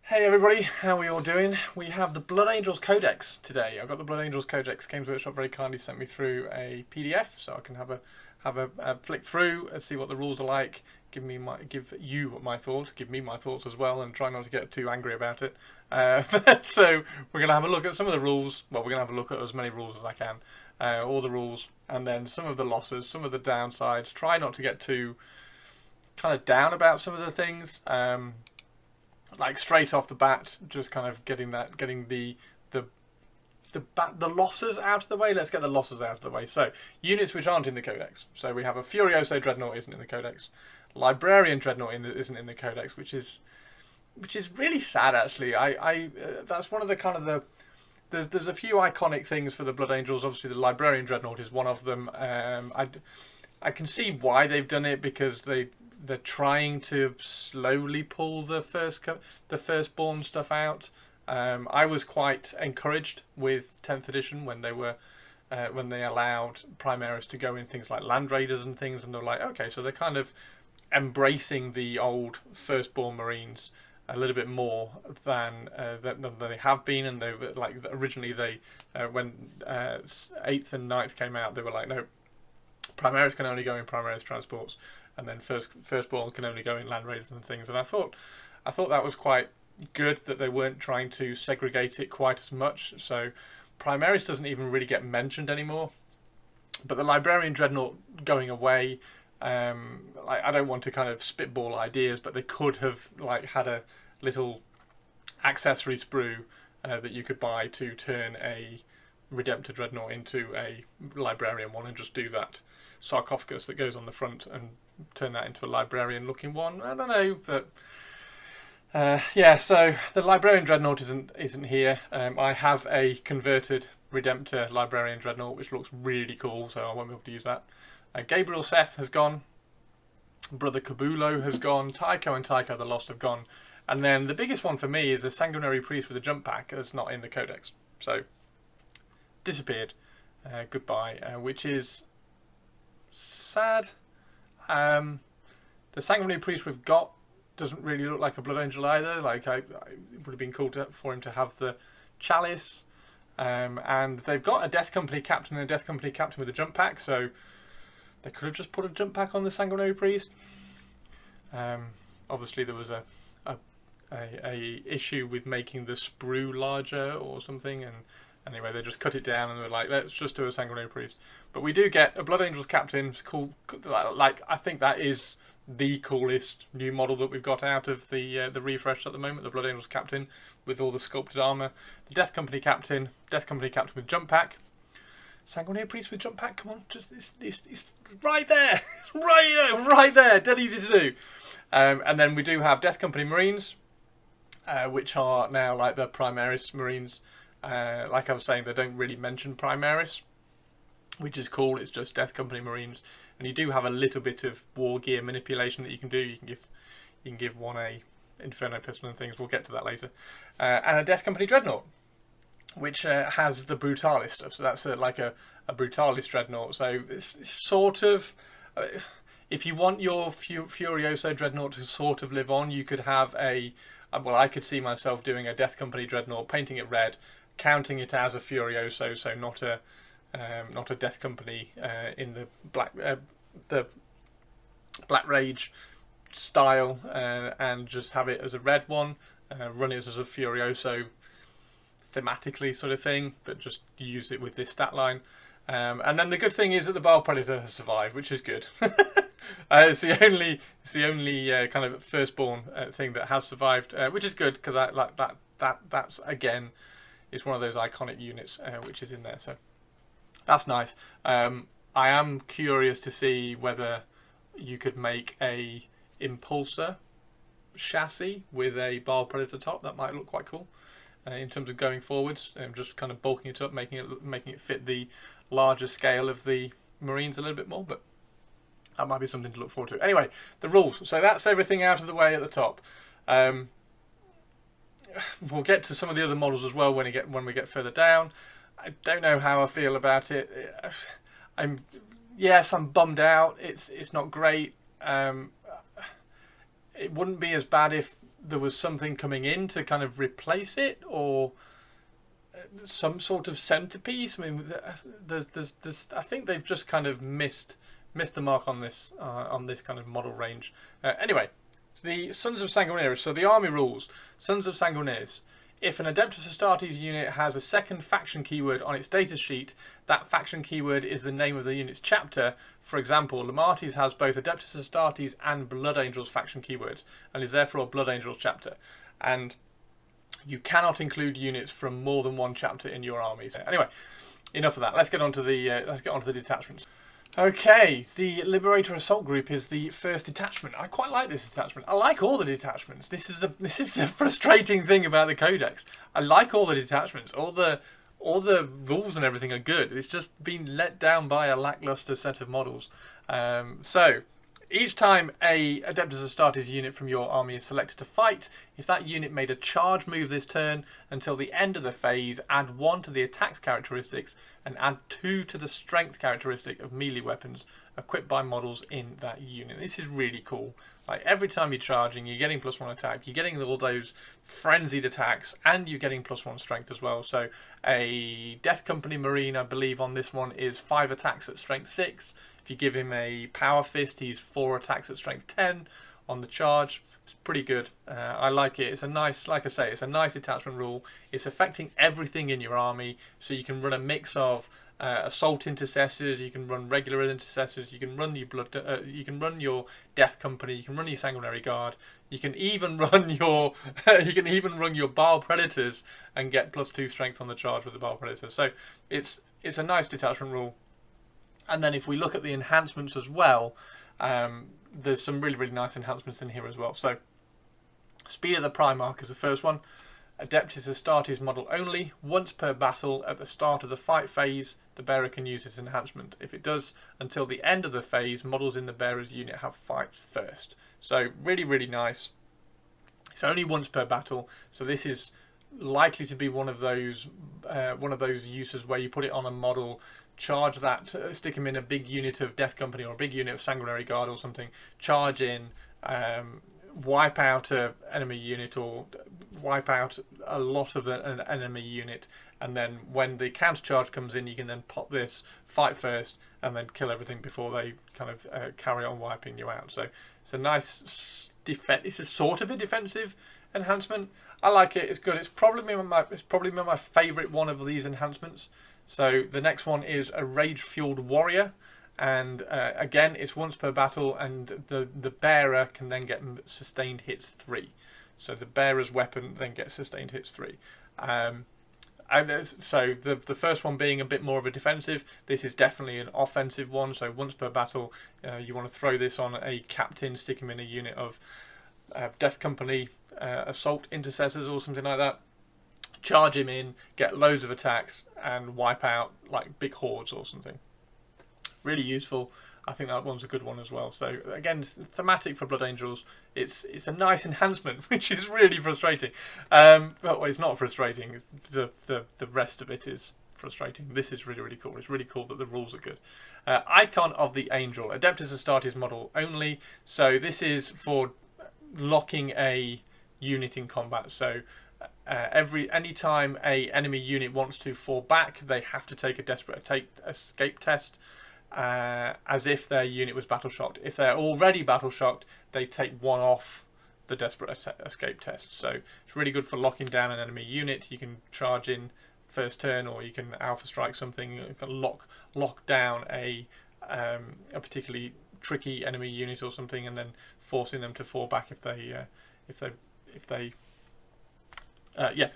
Hey everybody, how are we all doing? We have the Blood Angels Codex today. I've got the Blood Angels Codex. Games Workshop very kindly sent me through a PDF, so I can have a flick through and see what the rules are like. Give me my thoughts. Give me my thoughts as well, and try not to get too angry about it. So we're gonna have a look at some of the rules. Well, we're gonna have a look at as many rules as I can, all the rules, and then some of the losses, some of the downsides. Try not to get too kind of down about some of the things. Like straight off the bat, just kind of getting the losses out of the way. Let's get the losses out of the way. So units which aren't in the Codex. So we have a Furioso Dreadnought isn't in the Codex. Librarian Dreadnought isn't in the Codex, which is really sad actually. That's one of the kind of the there's a few iconic things for the Blood Angels. Obviously, the Librarian Dreadnought is one of them. I can see why they've done it because they're trying to slowly pull the firstborn stuff out. I was quite encouraged with 10th edition when they allowed Primaris to go in things like Land Raiders and things, and they're like, okay, so they're kind of embracing the old firstborn Marines a little bit more than they have been. And they were like originally when 8th and 9th came out, they were like, no, Primaris can only go in Primaris transports, and then firstborn can only go in Land Raiders and things. And I thought that was quite good that they weren't trying to segregate it quite as much. So Primaris doesn't even really get mentioned anymore. But the Librarian Dreadnought going away, I don't want to kind of spitball ideas, but they could have had a little accessory sprue that you could buy to turn a Redemptor Dreadnought into a Librarian one, and just do that sarcophagus that goes on the front and turn that into a Librarian looking one. I don't know, but yeah. So the Librarian Dreadnought isn't here. I have a converted Redemptor Librarian Dreadnought which looks really cool, so I won't be able to use that. Gabriel Seth has gone. Brother Kabulo has gone. Tycho and Tycho the Lost have gone. And then the biggest one for me is a Sanguinary Priest with a jump pack that's not in the Codex. So disappeared. Goodbye. Which is sad. The Sanguinary Priest we've got doesn't really look like a Blood Angel either. It would have been cool for him to have the Chalice. And they've got a Death Company Captain and a Death Company Captain with a jump pack, so they could have just put a jump pack on the Sanguinary Priest. Obviously there was a issue with making the sprue larger or something, and anyway they just cut it down and were like, let's just do a Sanguinary Priest. But we do get a Blood Angels Captain. It's cool. I think that is the coolest new model that we've got out of the refresh at the moment, the Blood Angels Captain with all the sculpted armour. The Death Company Captain with jump pack. Sanguinary Priest with jump pack, come on, just it's right there. right there, dead easy to do. And then we do have Death Company Marines, which are now like the Primaris Marines. Like I was saying, they don't really mention Primaris, which is cool. It's just Death Company Marines, and you do have a little bit of war gear manipulation that you can do. You can give one a Inferno pistol and things. We'll get to that later. And a Death Company Dreadnought, which has the Brutalis stuff. So that's like a Brutalis Dreadnought. So it's sort of, if you want your Furioso Dreadnought to sort of live on, you could have I could see myself doing a Death Company Dreadnought, painting it red, counting it as a Furioso, so not a Death Company in the Black Rage style, and just have it as a red one, run it as a Furioso thematically sort of thing, but just use it with this stat line. And then the good thing is that the Bile Predator has survived, which is good. It's the only kind of firstborn thing that has survived, which is good, because that's again is one of those iconic units which is in there. So that's nice. I am curious to see whether you could make a Impulsor chassis with a Bile Predator top. That might look quite cool in terms of going forwards, just kind of bulking it up, making it fit the larger scale of the Marines a little bit more. But that might be something to look forward to. Anyway, the rules. So that's everything out of the way at the top. We'll get to some of the other models as well when we get further down. I don't know how I feel about it. I'm bummed out. It's not great. It wouldn't be as bad if there was something coming in to kind of replace it, or some sort of centerpiece. I mean, there's I think they've just kind of missed the mark on this kind of model range. Anyway, the Sons of Sanguinarius. So the army rules: Sons of Sanguinarius. If an Adeptus Astartes unit has a second faction keyword on its data sheet, that faction keyword is the name of the unit's chapter. For example, Lamates has both Adeptus Astartes and Blood Angels faction keywords, and is therefore a Blood Angels chapter. And you cannot include units from more than one chapter in your armies. Anyway, enough of that. Let's get on to the detachments. Okay, the Liberator Assault Group is the first detachment. I quite like this detachment. I like all the detachments. This is the frustrating thing about the Codex. I like all the detachments. All the rules and everything are good. It's just been let down by a lackluster set of models. So each time a Adeptus Astartes unit from your army is selected to fight, if that unit made a charge move this turn, until the end of the phase, add 1 to the attacks characteristics and add 2 to the strength characteristic of melee weapons equipped by models in that unit. This is really cool. Like, every time you're charging, you're getting +1 attack, you're getting all those frenzied attacks, and you're getting +1 strength as well. So a Death Company Marine, I believe on this one, is 5 attacks at strength 6. If you give him a Power Fist, he's 4 attacks at strength 10 on the charge. It's pretty good. I like it. It's a nice, like I say, it's a nice attachment rule. It's affecting everything in your army, so you can run a mix of assault intercessors, you can run regular intercessors, you can run your you can run your Death Company, you can run your Sanguinary Guard, you can even run your your Bile Predators and get +2 strength on the charge with the Bile Predators. So it's a nice detachment rule. And then if we look at the enhancements as well, there's some really nice enhancements in here as well. So Speed of the Primarch is the first one. Adeptus Astartes model only. Once per battle at the start of the fight phase, the bearer can use this enhancement. If it does until the end of the phase, models in the bearer's unit have fights first. So really nice. It's only once per battle, so this is likely to be one of those uses where you put it on a model, charge that, stick him in a big unit of Death Company or a big unit of Sanguinary Guard or something, charge in, wipe out an enemy unit or wipe out a lot of an enemy unit, and then when the counter charge comes in, you can then pop this, fight first, and then kill everything before they kind of carry on wiping you out. So it's a nice it's a sort of a defensive enhancement. I like it. It's good. It's probably my favourite one of these enhancements. So the next one is a Rage-Fueled Warrior, and again, it's once per battle, and the bearer can then get sustained hits 3. So the bearer's weapon then gets sustained hits 3. And so the first one being a bit more of a defensive, this is definitely an offensive one. So once per battle, you want to throw this on a captain, stick him in a unit of Death Company assault intercessors or something like that. Charge him in, get loads of attacks, and wipe out like big hordes or something. Really useful. I think that one's a good one as well. So again, it's thematic for Blood Angels. It's a nice enhancement, which is really frustrating. But well, it's not frustrating. The rest of it is frustrating. This is really cool. It's really cool that the rules are good. Icon of the Angel, Adeptus Astartes model only. So this is for locking a unit in combat. So anytime a enemy unit wants to fall back, they have to take a desperate escape test, as if their unit was battle shocked. If they're already battle shocked, they take 1 off the desperate escape test. So it's really good for locking down an enemy unit. You can charge in first turn, or you can alpha strike something. You can lock down a particularly tricky enemy unit or something, and then forcing them to fall back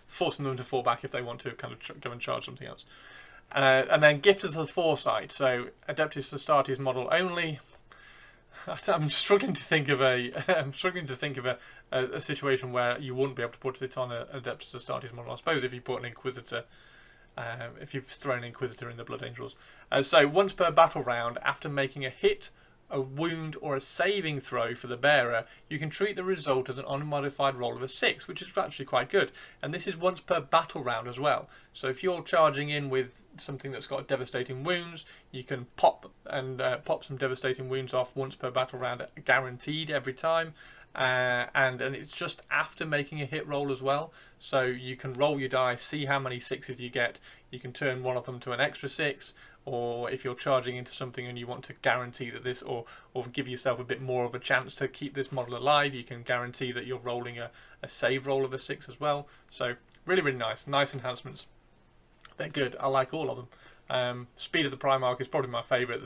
forcing them to fall back if they want to kind of go and charge something else. And then Gift of the Foresight. So Adeptus Astartes model only. I'm struggling to think of a situation where you wouldn't be able to put it on an Adeptus Astartes model. I suppose if you put an Inquisitor, if you've thrown an Inquisitor in the Blood Angels. So once per battle round, after making a hit a wound or a saving throw for the bearer, you can treat the result as an unmodified roll of a 6, which is actually quite good. And this is once per battle round as well. So if you're charging in with something that's got devastating wounds, you can pop some devastating wounds off once per battle round, guaranteed every time. And it's just after making a hit roll as well, so you can roll your die, see how many 6s you get. You can turn one of them to an extra 6, or if you're charging into something and you want to guarantee that this, or give yourself a bit more of a chance to keep this model alive, you can guarantee that you're rolling a save roll of a 6 as well. So really, really nice enhancements. They're good. I like all of them. Speed of the Primarch is probably my favourite.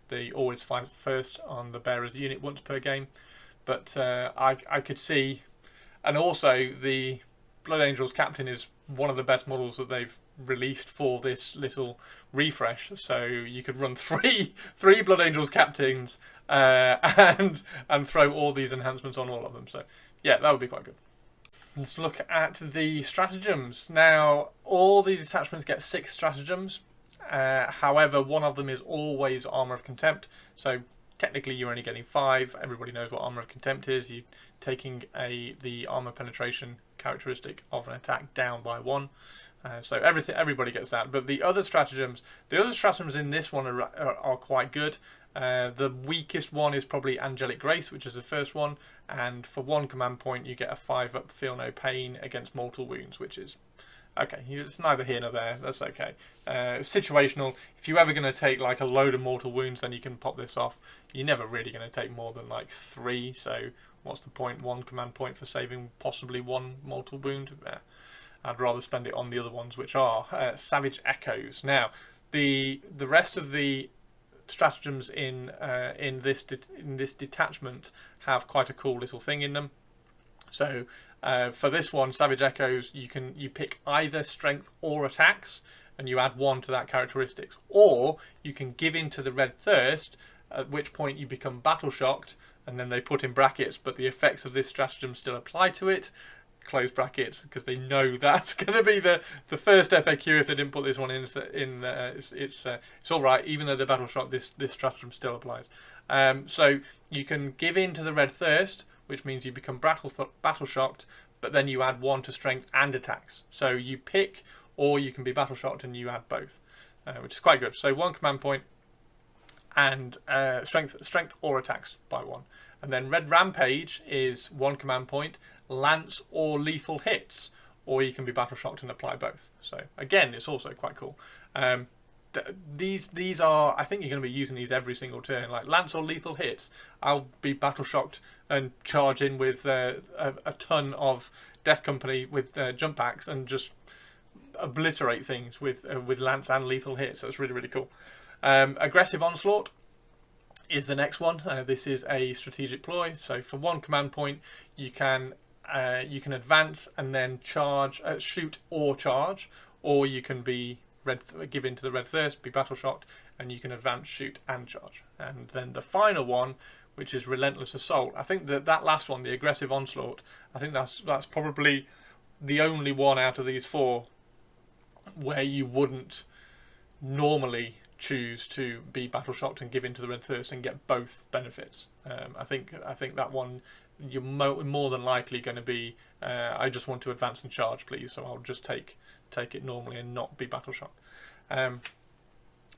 The always fight first on the bearer's unit once per game. But I could see, and also the Blood Angels Captain is one of the best models that they've released for this little refresh. So you could run three Blood Angels Captains and throw all these enhancements on all of them. So yeah, that would be quite good. Let's look at the stratagems. Now, all the detachments get 6 stratagems. However, one of them is always Armour of Contempt. So technically you're only getting 5. Everybody knows what Armour of Contempt is. You're taking the armour penetration characteristic of an attack down by 1. So everybody gets that. But the other stratagems in this one are quite good. The weakest one is probably Angelic Grace, which is the first one. And for 1 command point, you get a 5-up Feel No Pain against mortal wounds, which is okay. It's neither here nor there. That's okay. Situational. If you're ever going to take like a load of mortal wounds, then you can pop this off. You're never really going to take more than like 3. So what's the point? 1 command point for saving possibly 1 mortal wound. I'd rather spend it on the other ones, which are Savage Echoes. Now, the rest of the stratagems in this detachment have quite a cool little thing in them. So for this one, Savage Echoes, you pick either strength or attacks, and you add 1 to that characteristics, or you can give in to the Red Thirst, at which point you become battle shocked, and then they put in brackets, but the effects of this stratagem still apply to it. Close brackets, because they know that's going to be the first FAQ if they didn't put this one in. It's all right, even though the battle shock, this stratagem still applies. So you can give in to the Red Thirst, which means you become battle shocked, but then you add 1 to strength and attacks. So you pick, or you can be battle shocked and you add both, which is quite good. So 1 command point and strength or attacks by 1. And then Red Rampage is 1 command point, lance or lethal hits, or you can be battle shocked and apply both. So again, it's also quite cool. These are, I think you're going to be using these every single turn. Like lance or lethal hits, I'll be battle shocked and charge in with a ton of Death Company with jump packs and just obliterate things with lance and lethal hits. So it's really, really cool. Aggressive Onslaught is the next one. This is a strategic ploy. So for 1 command point, you can advance and then charge, shoot or charge, or you can be give in to the Red Thirst, be battle shocked, and you can advance, shoot, and charge. And then the final one, which is Relentless Assault. I think that last one, the Aggressive Onslaught, I think that's probably the only one out of these 4 where you wouldn't normally choose to be battle shocked and give in to the Red Thirst and get both benefits. I think that one you're more than likely going to be I just want to advance and charge, please, so I'll just take it normally and not be battle shocked. And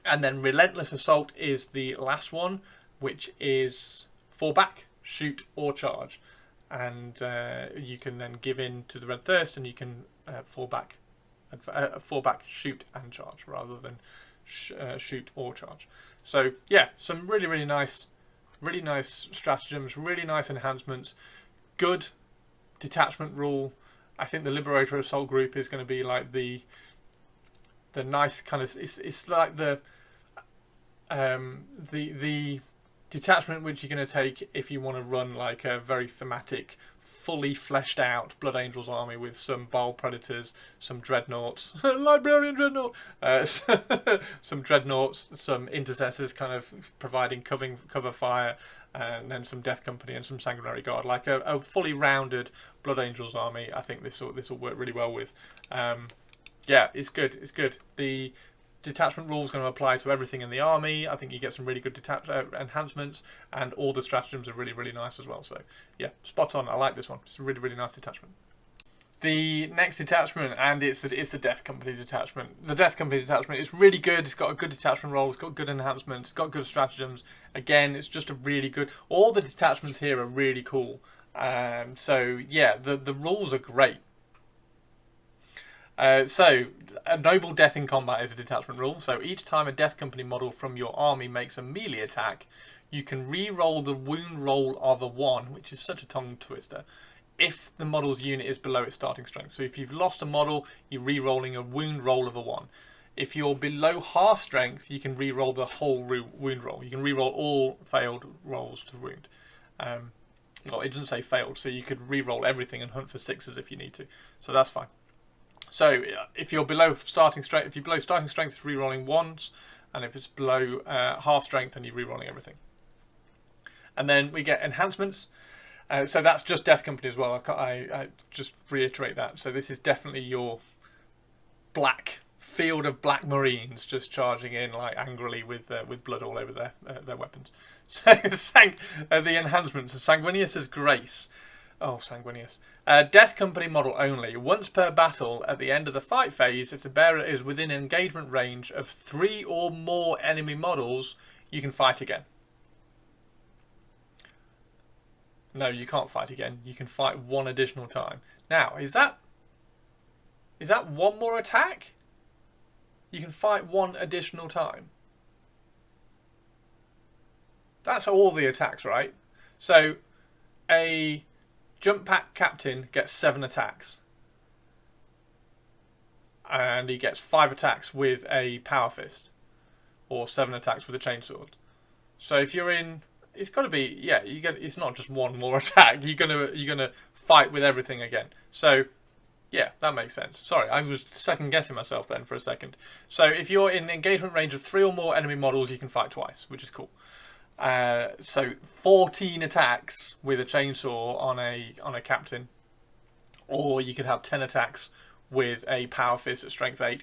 then Relentless Assault is the last one, which is fall back, shoot or charge, and you can then give in to the Red Thirst and you can fall back, shoot and charge rather than shoot or charge. So yeah, some really, really nice stratagems, really nice enhancements, good detachment rule. I think the Liberator Assault group is going to be like the nice kind of, it's like the detachment which you're going to take if you want to run like a very thematic, fully fleshed out Blood Angels army with some Bile Predators, some Dreadnoughts, Librarian Dreadnought, some Dreadnoughts, some Intercessors kind of providing cover fire, and then some Death Company and some Sanguinary Guard, like a fully rounded Blood Angels army. I think this will work really well with. Yeah, it's good. It's good. The detachment rule is going to apply to everything in the army. I think you get some really good enhancements, and all the stratagems are really, really nice as well. So yeah, spot on. I like this one. It's a really, really nice detachment. The next detachment, and it's a Death Company detachment. The Death Company detachment is really good. It's got a good detachment role. It's got good enhancements. It's got good stratagems. Again, it's just a really good. All the detachments here are really cool. So yeah, the rules are great. So, a noble death in combat is a detachment rule. So each time a Death Company model from your army makes a melee attack, you can re-roll the wound roll of a 1, which is such a tongue twister, if the model's unit is below its starting strength. So if you've lost a model, you're re-rolling a wound roll of a 1. If you're below half strength, you can re-roll the whole wound roll. You can re-roll all failed rolls to wound. Well, it doesn't say failed, so you could re-roll everything and hunt for 6s if you need to. So that's fine. So if you're below starting strength, it's re-rolling 1s, and if it's below half strength, then you're re-rolling everything. And then we get enhancements. So that's just Death Company as well. I just reiterate that. So this is definitely your black field of black marines just charging in like angrily with blood all over their weapons. So the enhancements: Sanguinius' Grace. Oh, Sanguinius. Death Company model only. Once per battle, at the end of the fight phase, if the bearer is within engagement range of 3 or more enemy models, you can fight again. No, you can't fight again. You can fight 1 additional time. Now, is that 1 more attack? You can fight 1 additional time. That's all the attacks, right? So, a jump pack captain gets 7 attacks. And he gets 5 attacks with a power fist. Or 7 attacks with a chainsword. So if you're in... It's got to be... Yeah, it's not just 1 more attack. You're gonna fight with everything again. So, yeah, that makes sense. Sorry, I was second guessing myself then for a second. So if you're in engagement range of 3 or more enemy models, you can fight twice, which is cool. So 14 attacks with a chainsaw on a captain, or you could have 10 attacks with a power fist at strength 8,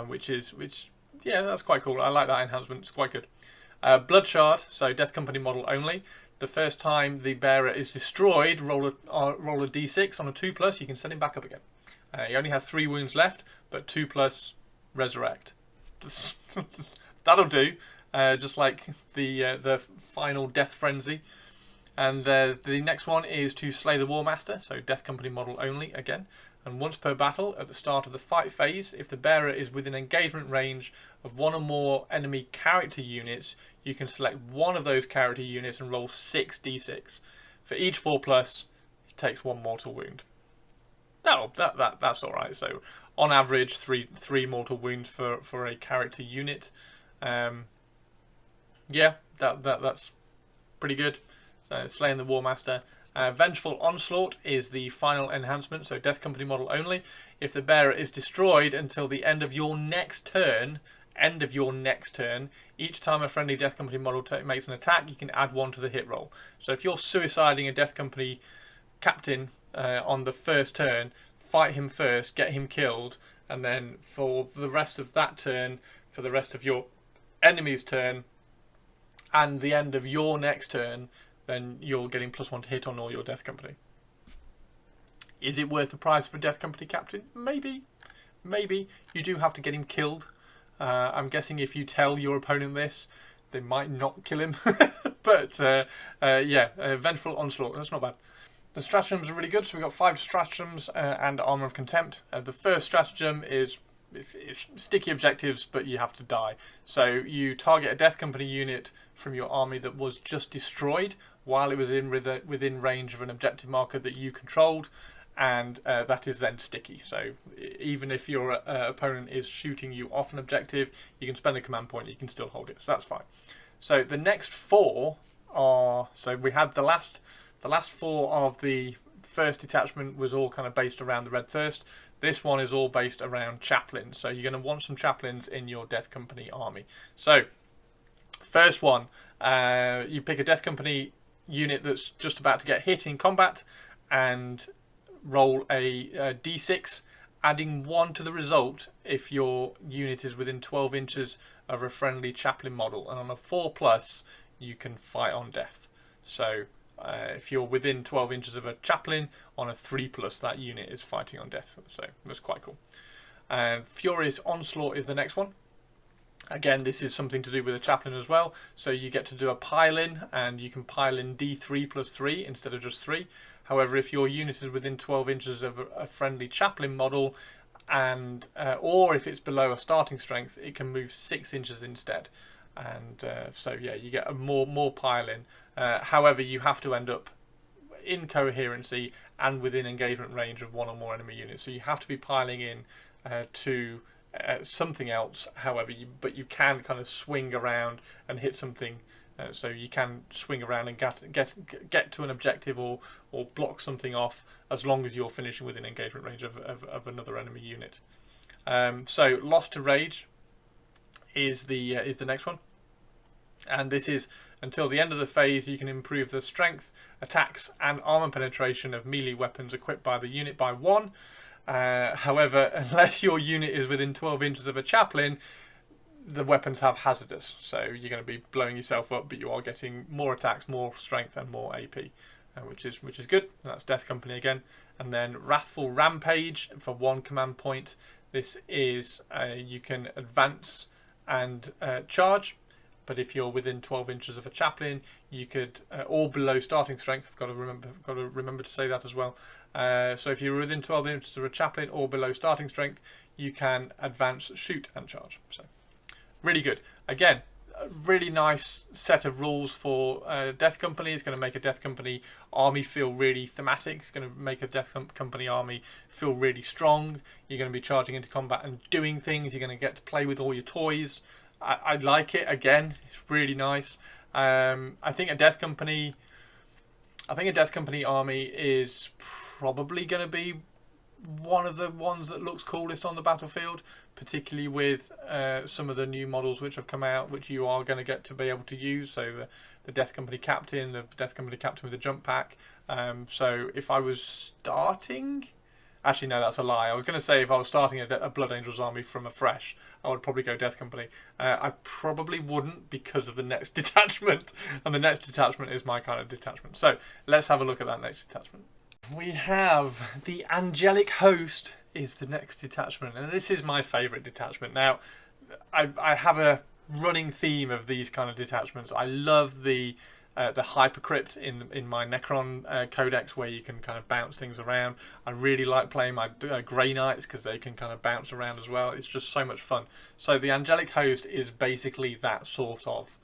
which yeah, that's quite cool. I like that enhancement. It's quite good. Blood Shard, so Death Company model only. The first time the bearer is destroyed, roll a d6 on a 2+. You can send him back up again. He only has 3 wounds left, but 2+ resurrect. That'll do. Just like the final Death Frenzy. And the next one is to slay the War Master, so Death Company model only again. And once per battle, at the start of the fight phase, if the bearer is within engagement range of 1 or more enemy character units, you can select one of those character units and roll 6d6. For each 4+, it takes 1 mortal wound. Oh, that's alright. So on average, three mortal wounds for a character unit. Yeah, that's pretty good. So slaying the War Master. Vengeful Onslaught is the final enhancement, so Death Company model only. If the bearer is destroyed until the end of your next turn, each time a friendly Death Company model makes an attack, you can add 1 to the hit roll. So if you're suiciding a Death Company captain on the first turn, fight him first, get him killed, and then for the rest of that turn, for the rest of your enemy's turn, and the end of your next turn, then you're getting +1 to hit on all your Death Company. Is it worth the price for a Death Company captain? Maybe. Maybe. You do have to get him killed. I'm guessing if you tell your opponent this, they might not kill him. But, yeah, Vengeful Onslaught, that's not bad. The stratagems are really good, so we've got 5 stratagems and Armour of Contempt. The first stratagem is it's sticky objectives, but you have to die. So you target a Death Company unit from your army that was just destroyed while it was within range of an objective marker that you controlled, and that is then sticky. So even if your opponent is shooting you off an objective, you can spend a command point, you can still hold it. So that's fine. So the next 4 are... So we had the last 4 of the first detachment was all kind of based around the Red Thirst. This one is all based around chaplains. So you're going to want some chaplains in your Death Company army. So first one, you pick a Death Company unit that's just about to get hit in combat and roll a d6 adding 1 to the result if your unit is within 12 inches of a friendly chaplain model, and on a 4+, you can fight on death. So if you're within 12 inches of a chaplain, on a 3+, that unit is fighting on death. So that's quite cool. And Furious Onslaught is the next one. Again, this is something to do with a chaplain as well. So you get to do a pile-in, and you can pile in D3 plus 3 instead of just 3. However, if your unit is within 12 inches of a friendly chaplain model, and or if it's below a starting strength, it can move 6 inches instead. And so yeah, you get a more pile-in. However, you have to end up in coherency and within engagement range of 1 or more enemy units. So you have to be piling in to something else. However, but you can kind of swing around and hit something. So you can swing around and get to an objective or block something off, as long as you're finishing within engagement range of another enemy unit. So Lost to Rage is the next one, and this is until the end of the phase you can improve the strength, attacks, and armor penetration of melee weapons equipped by the unit by 1. However, unless your unit is within 12 inches of a chaplain, the weapons have hazardous, so you're going to be blowing yourself up, but you are getting more attacks, more strength, and more AP, which is good. That's Death Company again. And then Wrathful Rampage for 1 command point. This is you can advance and charge, but if you're within 12 inches of a chaplain, you could or below starting strength. I've got to remember to say that as well. So if you're within 12 inches of a chaplain or below starting strength, you can advance, shoot, and charge. So really good. Again, a really nice set of rules for Death Company. It's going to make a Death Company army feel really thematic. It's going to make a Death Company army feel really strong. You're going to be charging into combat and doing things. You're going to get to play with all your toys. I like it. Again, it's really nice. I think a Death Company army is probably going to be one of the ones that looks coolest on the battlefield, particularly with some of the new models which have come out, which you are going to get to be able to use. So the Death Company Captain, the Death Company Captain with the jump pack. So if I was starting... Actually, no, that's a lie. I was going to say if I was starting a Blood Angels army from afresh, I would probably go Death Company. I probably wouldn't, because of the next detachment. And the next detachment is my kind of detachment. So let's have a look at that next detachment. We have the Angelic Host is the next detachment, and this is my favourite detachment. Now, I have a running theme of these kind of detachments. I love the Hypercrypt in my Necron Codex, where you can kind of bounce things around. I really like playing my Grey Knights because they can kind of bounce around as well. It's just so much fun. So the Angelic Host is basically that sort of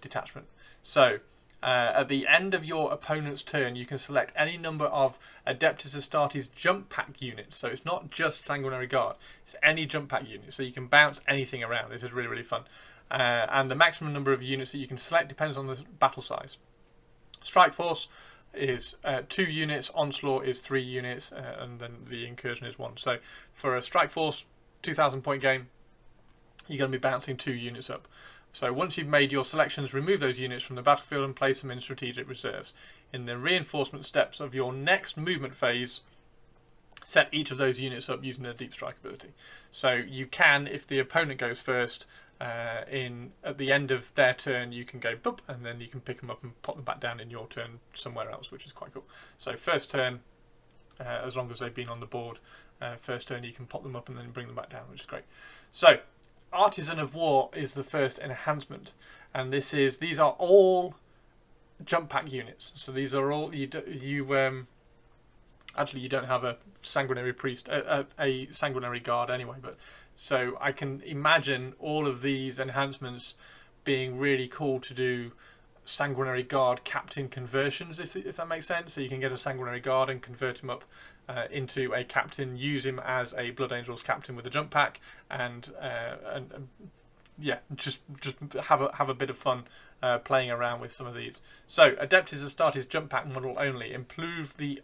detachment. So at the end of your opponent's turn, you can select any number of Adeptus Astartes jump pack units. So it's not just Sanguinary Guard, it's any jump pack unit. So you can bounce anything around. This is really, really fun. And the maximum number of units that you can select depends on the battle size. Strike Force is 2 units, Onslaught is 3 units, and then the Incursion is 1. So for a Strike Force 2,000 point game, you're going to be bouncing 2 units up. So once you've made your selections, remove those units from the battlefield and place them in strategic reserves. In the reinforcement steps of your next movement phase, set each of those units up using their Deep Strike ability. So you can, if the opponent goes first, at the end of their turn, you can go boop, and then you can pick them up and pop them back down in your turn somewhere else, which is quite cool. So first turn, as long as they've been on the board, first turn you can pop them up and then bring them back down, which is great. So Artisan of War is the first enhancement, and these are all jump pack units. So these are all actually you don't have a sanguinary priest, a sanguinary guard anyway, but so I can imagine all of these enhancements being really cool to do sanguinary guard captain conversions, if that makes sense. So you can get a sanguinary guard and convert him up into a captain, use him as a Blood Angels captain with a jump pack, and yeah, just have a bit of fun playing around with some of these. So Adeptus Astartes jump pack model only. Improve the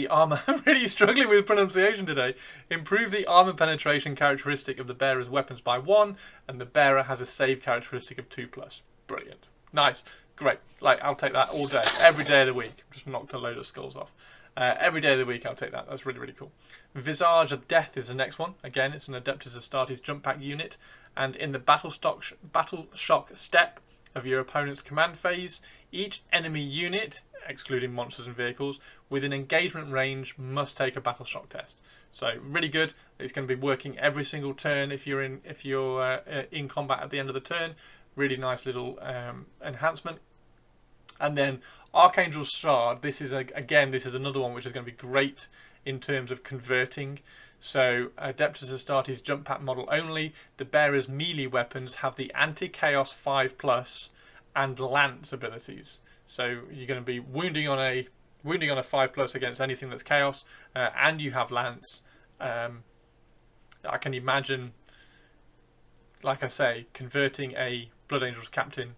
armor. I'm really struggling with pronunciation today. Improve the armor penetration characteristic of the bearer's weapons by 1, and the bearer has a save characteristic of 2+. Brilliant. Nice. Great. Like, I'll take that all day. Every day of the week. Just knocked a load of skulls off. Every day of the week I'll take that. That's really, really cool. Visage of Death is the next one. Again, it's an Adeptus Astartes jump pack unit. And in the battle shock step of your opponent's command phase, each enemy unit, excluding monsters and vehicles, within engagement range must take a battle shock test. So really good. It's going to be working every single turn if you're in combat at the end of the turn. Really nice little enhancement. And then Archangel's Shard. This is another one which is going to be great in terms of converting. So Adeptus Astartes jump pack model only. The bearer's melee weapons have the anti-chaos 5+ and lance abilities. So you're going to be wounding on a 5+ against anything that's chaos, and you have lance. I can imagine, like I say, converting a Blood Angels captain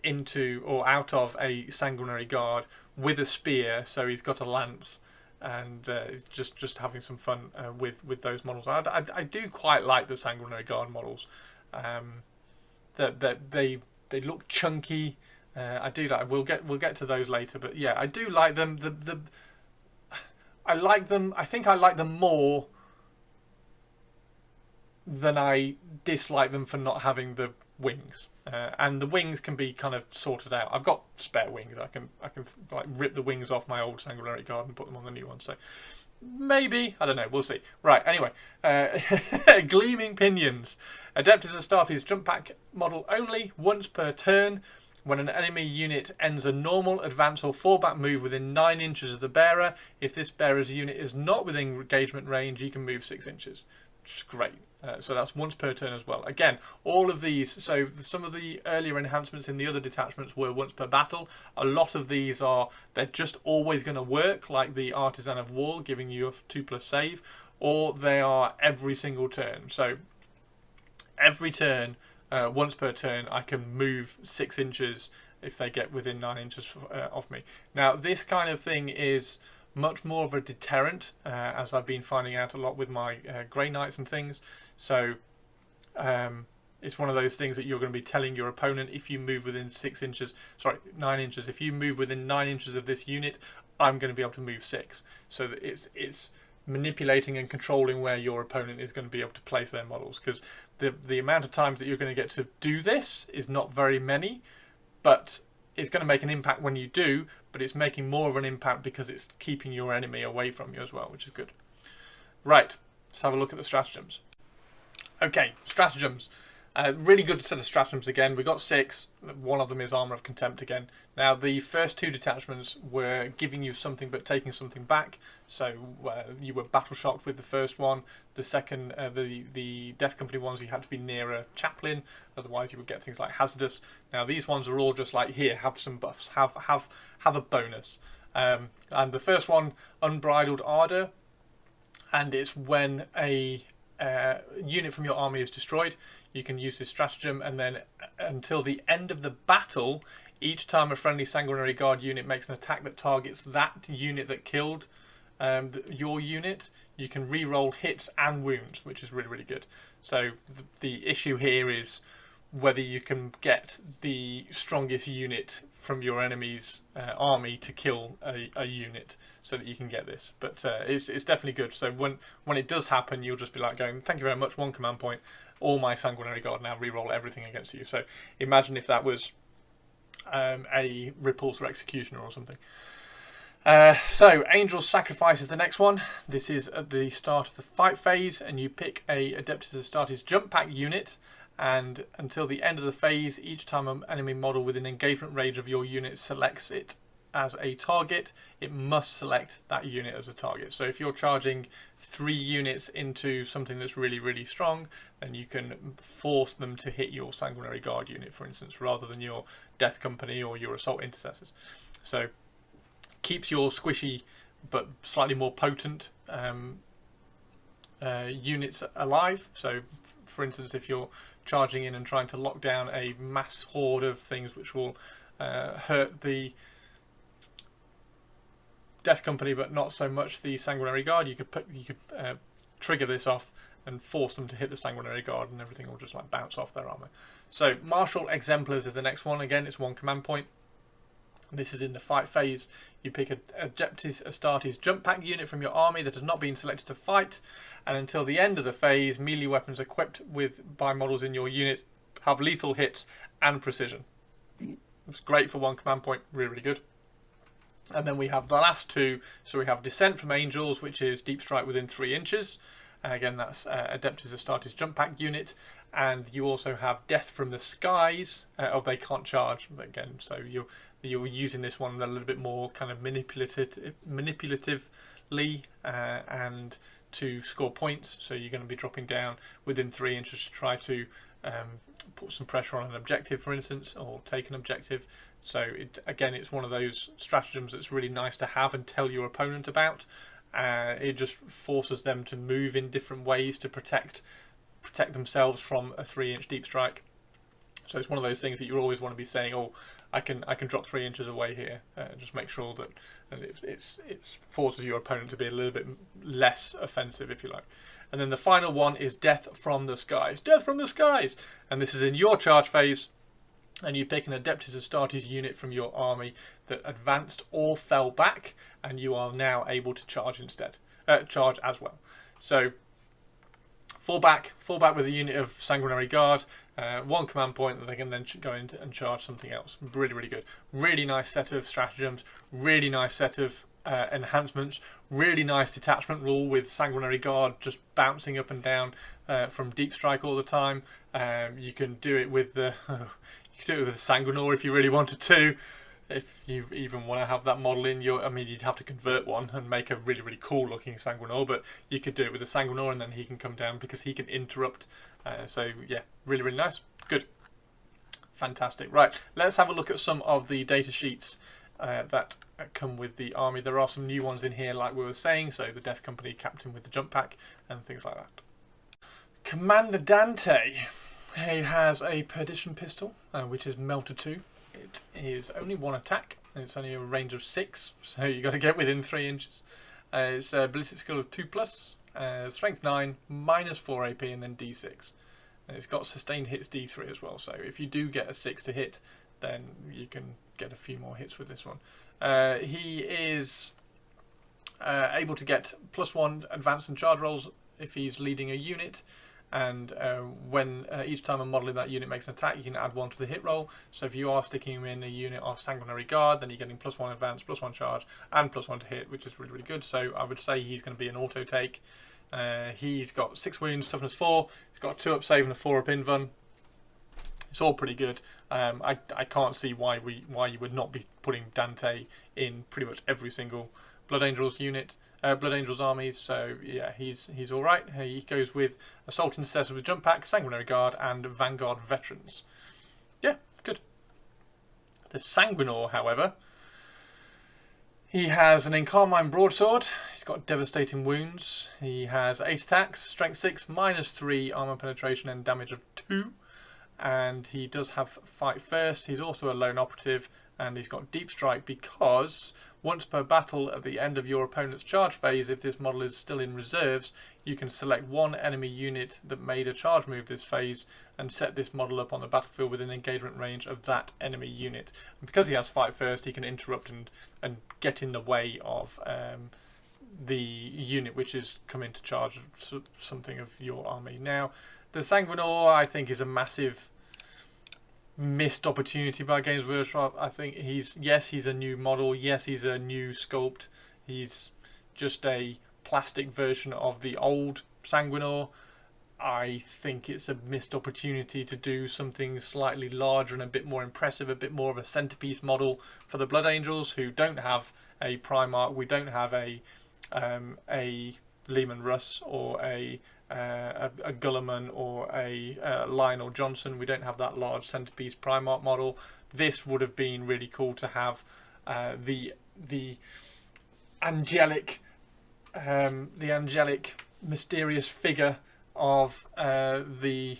into or out of a Sanguinary Guard with a spear, so he's got a lance, and just having some fun with those models. I do quite like the Sanguinary Guard models. That they look chunky. I do like. We'll get to those later, but yeah, I do like them. I like them. I think I like them more than I dislike them for not having the wings. And the wings can be kind of sorted out. I've got spare wings. I can like rip the wings off my old Sanguinary Guard and put them on the new one. So maybe, I don't know. We'll see. Right. Anyway, Gleaming Pinions. Adeptus Astartes jump pack model only. Once per turn. When an enemy unit ends a normal, advance or fallback move within 9 inches of the bearer, if this bearer's unit is not within engagement range, you can move 6 inches. Which is great. So that's once per turn as well. Again, all of these, so some of the earlier enhancements in the other detachments were once per battle. A lot of these they're just always going to work, like the Artisan of War, giving you a 2+ save, or they are every single turn. So every turn, once per turn, I can move 6 inches if they get within 9 inches of me. Now, this kind of thing is much more of a deterrent, as I've been finding out a lot with my Grey Knights and things. So it's one of those things that you're going to be telling your opponent, if you move within 9 inches, if you move within 9 inches of this unit, I'm going to be able to move 6. So that it's manipulating and controlling where your opponent is going to be able to place their models, because the amount of times that you're going to get to do this is not very many, but it's going to make an impact when you do, but it's making more of an impact because it's keeping your enemy away from you as well, which is good. Right, let's have a look at the stratagems. Okay, stratagems. Really good set of stratagems again. We got 6. One of them is Armour of Contempt again. Now, the first 2 detachments were giving you something but taking something back. So you were battle shocked with the first one. The second, the Death Company ones, you had to be near a chaplain. Otherwise, you would get things like hazardous. Now, these ones are all just like, here, have some buffs, have a bonus. And the first one, Unbridled Ardour, and it's when a unit from your army is destroyed, you can use this stratagem, and then until the end of the battle, each time a friendly Sanguinary Guard unit makes an attack that targets that unit that killed your unit, you can re-roll hits and wounds, which is really, really good. So the issue here is whether you can get the strongest unit from your enemy's army to kill a unit so that you can get this. But it's definitely good. So when it does happen, you'll just be like going, thank you very much, 1 command point, all my Sanguinary Guard now re-roll everything against you. So imagine if that was a Repulsor Executioner or something. So Angel's Sacrifice is the next one. This is at the start of the fight phase, and you pick a Adeptus Astartes jump pack unit, and until the end of the phase, each time an enemy model within engagement range of your unit selects it as a target, it must select that unit as a target. So if you're charging 3 units into something that's really, really strong, then you can force them to hit your Sanguinary Guard unit, for instance, rather than your Death Company or your Assault Intercessors. So keeps your squishy but slightly more potent units alive. So for instance, if you're charging in and trying to lock down a mass horde of things which will hurt the Death Company but not so much the Sanguinary Guard, you could trigger this off and force them to hit the Sanguinary Guard, and everything will just like bounce off their armor. So Martial Exemplars is the next one. Again, it's 1 command point. This is in the fight phase. You pick a Astartes jump pack unit from your army that has not been selected to fight, and until the end of the phase, melee weapons equipped by models in your unit have lethal hits and precision. It's great for 1 command point, really, really good. And then we have the last 2. So we have Descent from Angels, which is deep strike within 3 inches. Again, that's Adeptus Astartes jump pack unit. And you also have Death from the Skies. They can't charge, but again, so you're using this one a little bit more kind of manipulatively and to score points. So you're going to be dropping down within 3 inches to try to put some pressure on an objective, for instance, or take an objective. So again, it's one of those stratagems that's really nice to have and tell your opponent about. It just forces them to move in different ways to protect themselves from a 3-inch deep strike. So it's one of those things that you always want to be saying, oh, I can drop 3 inches away here. Just make sure that it forces your opponent to be a little bit less offensive, if you like. And then the final one is Death from the Skies. Death from the Skies! And this is in your charge phase. And you pick an Adeptus Astartes unit from your army that advanced or fell back. And you are now able to charge instead. Charge as well. So fall back with a unit of Sanguinary Guard. 1 command point that they can then go into and charge something else. Really, really good. Really nice set of stratagems. Really nice set of enhancements. Really nice detachment rule with Sanguinary Guard just bouncing up and down from deep strike all the time. You can do it with the Sanguinor if you really wanted to. If you even want to have that model in your, I mean, you'd have to convert one and make a really, really cool looking Sanguinor, but you could do it with a Sanguinor and then he can come down because he can interrupt. So yeah, really, really nice. Good. Fantastic. Right, let's have a look at some of the data sheets that come with the army. There are some new ones in here, like we were saying, so the Death Company Captain with the jump pack and things like that. Commander Dante. He has a Perdition pistol, which is Melter 2. It is only 1 attack, and it's only a range of 6, so you've got to get within 3 inches. It's a ballistic skill of 2+, strength 9, -4 AP, and then D6. And it's got sustained hits D3 as well, so if you do get a 6 to hit, then you can get a few more hits with this one. He is able to get +1 advance and charge rolls if he's leading a unit. And when each time a model in that unit makes an attack, you can add 1 to the hit roll. So if you are sticking him in a unit of Sanguinary Guard, then you're getting +1 advance, +1 charge, and +1 to hit, which is really, really good. So I would say he's going to be an auto take. He's got 6 wounds, toughness 4. He's got a 2-up save and a 4-up invuln. It's all pretty good. I can't see why you would not be putting Dante in pretty much every single Blood Angels unit. Blood Angels armies, so yeah, he's all right. He goes with Assault Intercessor with Jump Pack, Sanguinary Guard, and Vanguard Veterans. Yeah, good. The Sanguinor, however, he has an Encarmine Broadsword. He's got devastating wounds. He has 8 attacks, Strength 6, -3, armor penetration, and damage of 2. And he does have Fight First. He's also a lone operative, and he's got Deep Strike because once per battle at the end of your opponent's charge phase, if this model is still in reserves, you can select 1 enemy unit that made a charge move this phase and set this model up on the battlefield within engagement range of that enemy unit. And because he has Fight First, he can interrupt and get in the way of the unit which is coming to charge something of your army. Now, the Sanguinor, I think, is a massive missed opportunity by Games Workshop. I think he's a new model. Yes, he's a new sculpt. He's just a plastic version of the old Sanguinor. I think it's a missed opportunity to do something slightly larger and a bit more impressive, a bit more of a centerpiece model for the Blood Angels, who don't have a Primarch. We don't have a Lehman Russ or a Gulliman or a Lionel Johnson. We don't have that large centerpiece Primarch model. This would have been really cool to have the angelic mysterious figure of the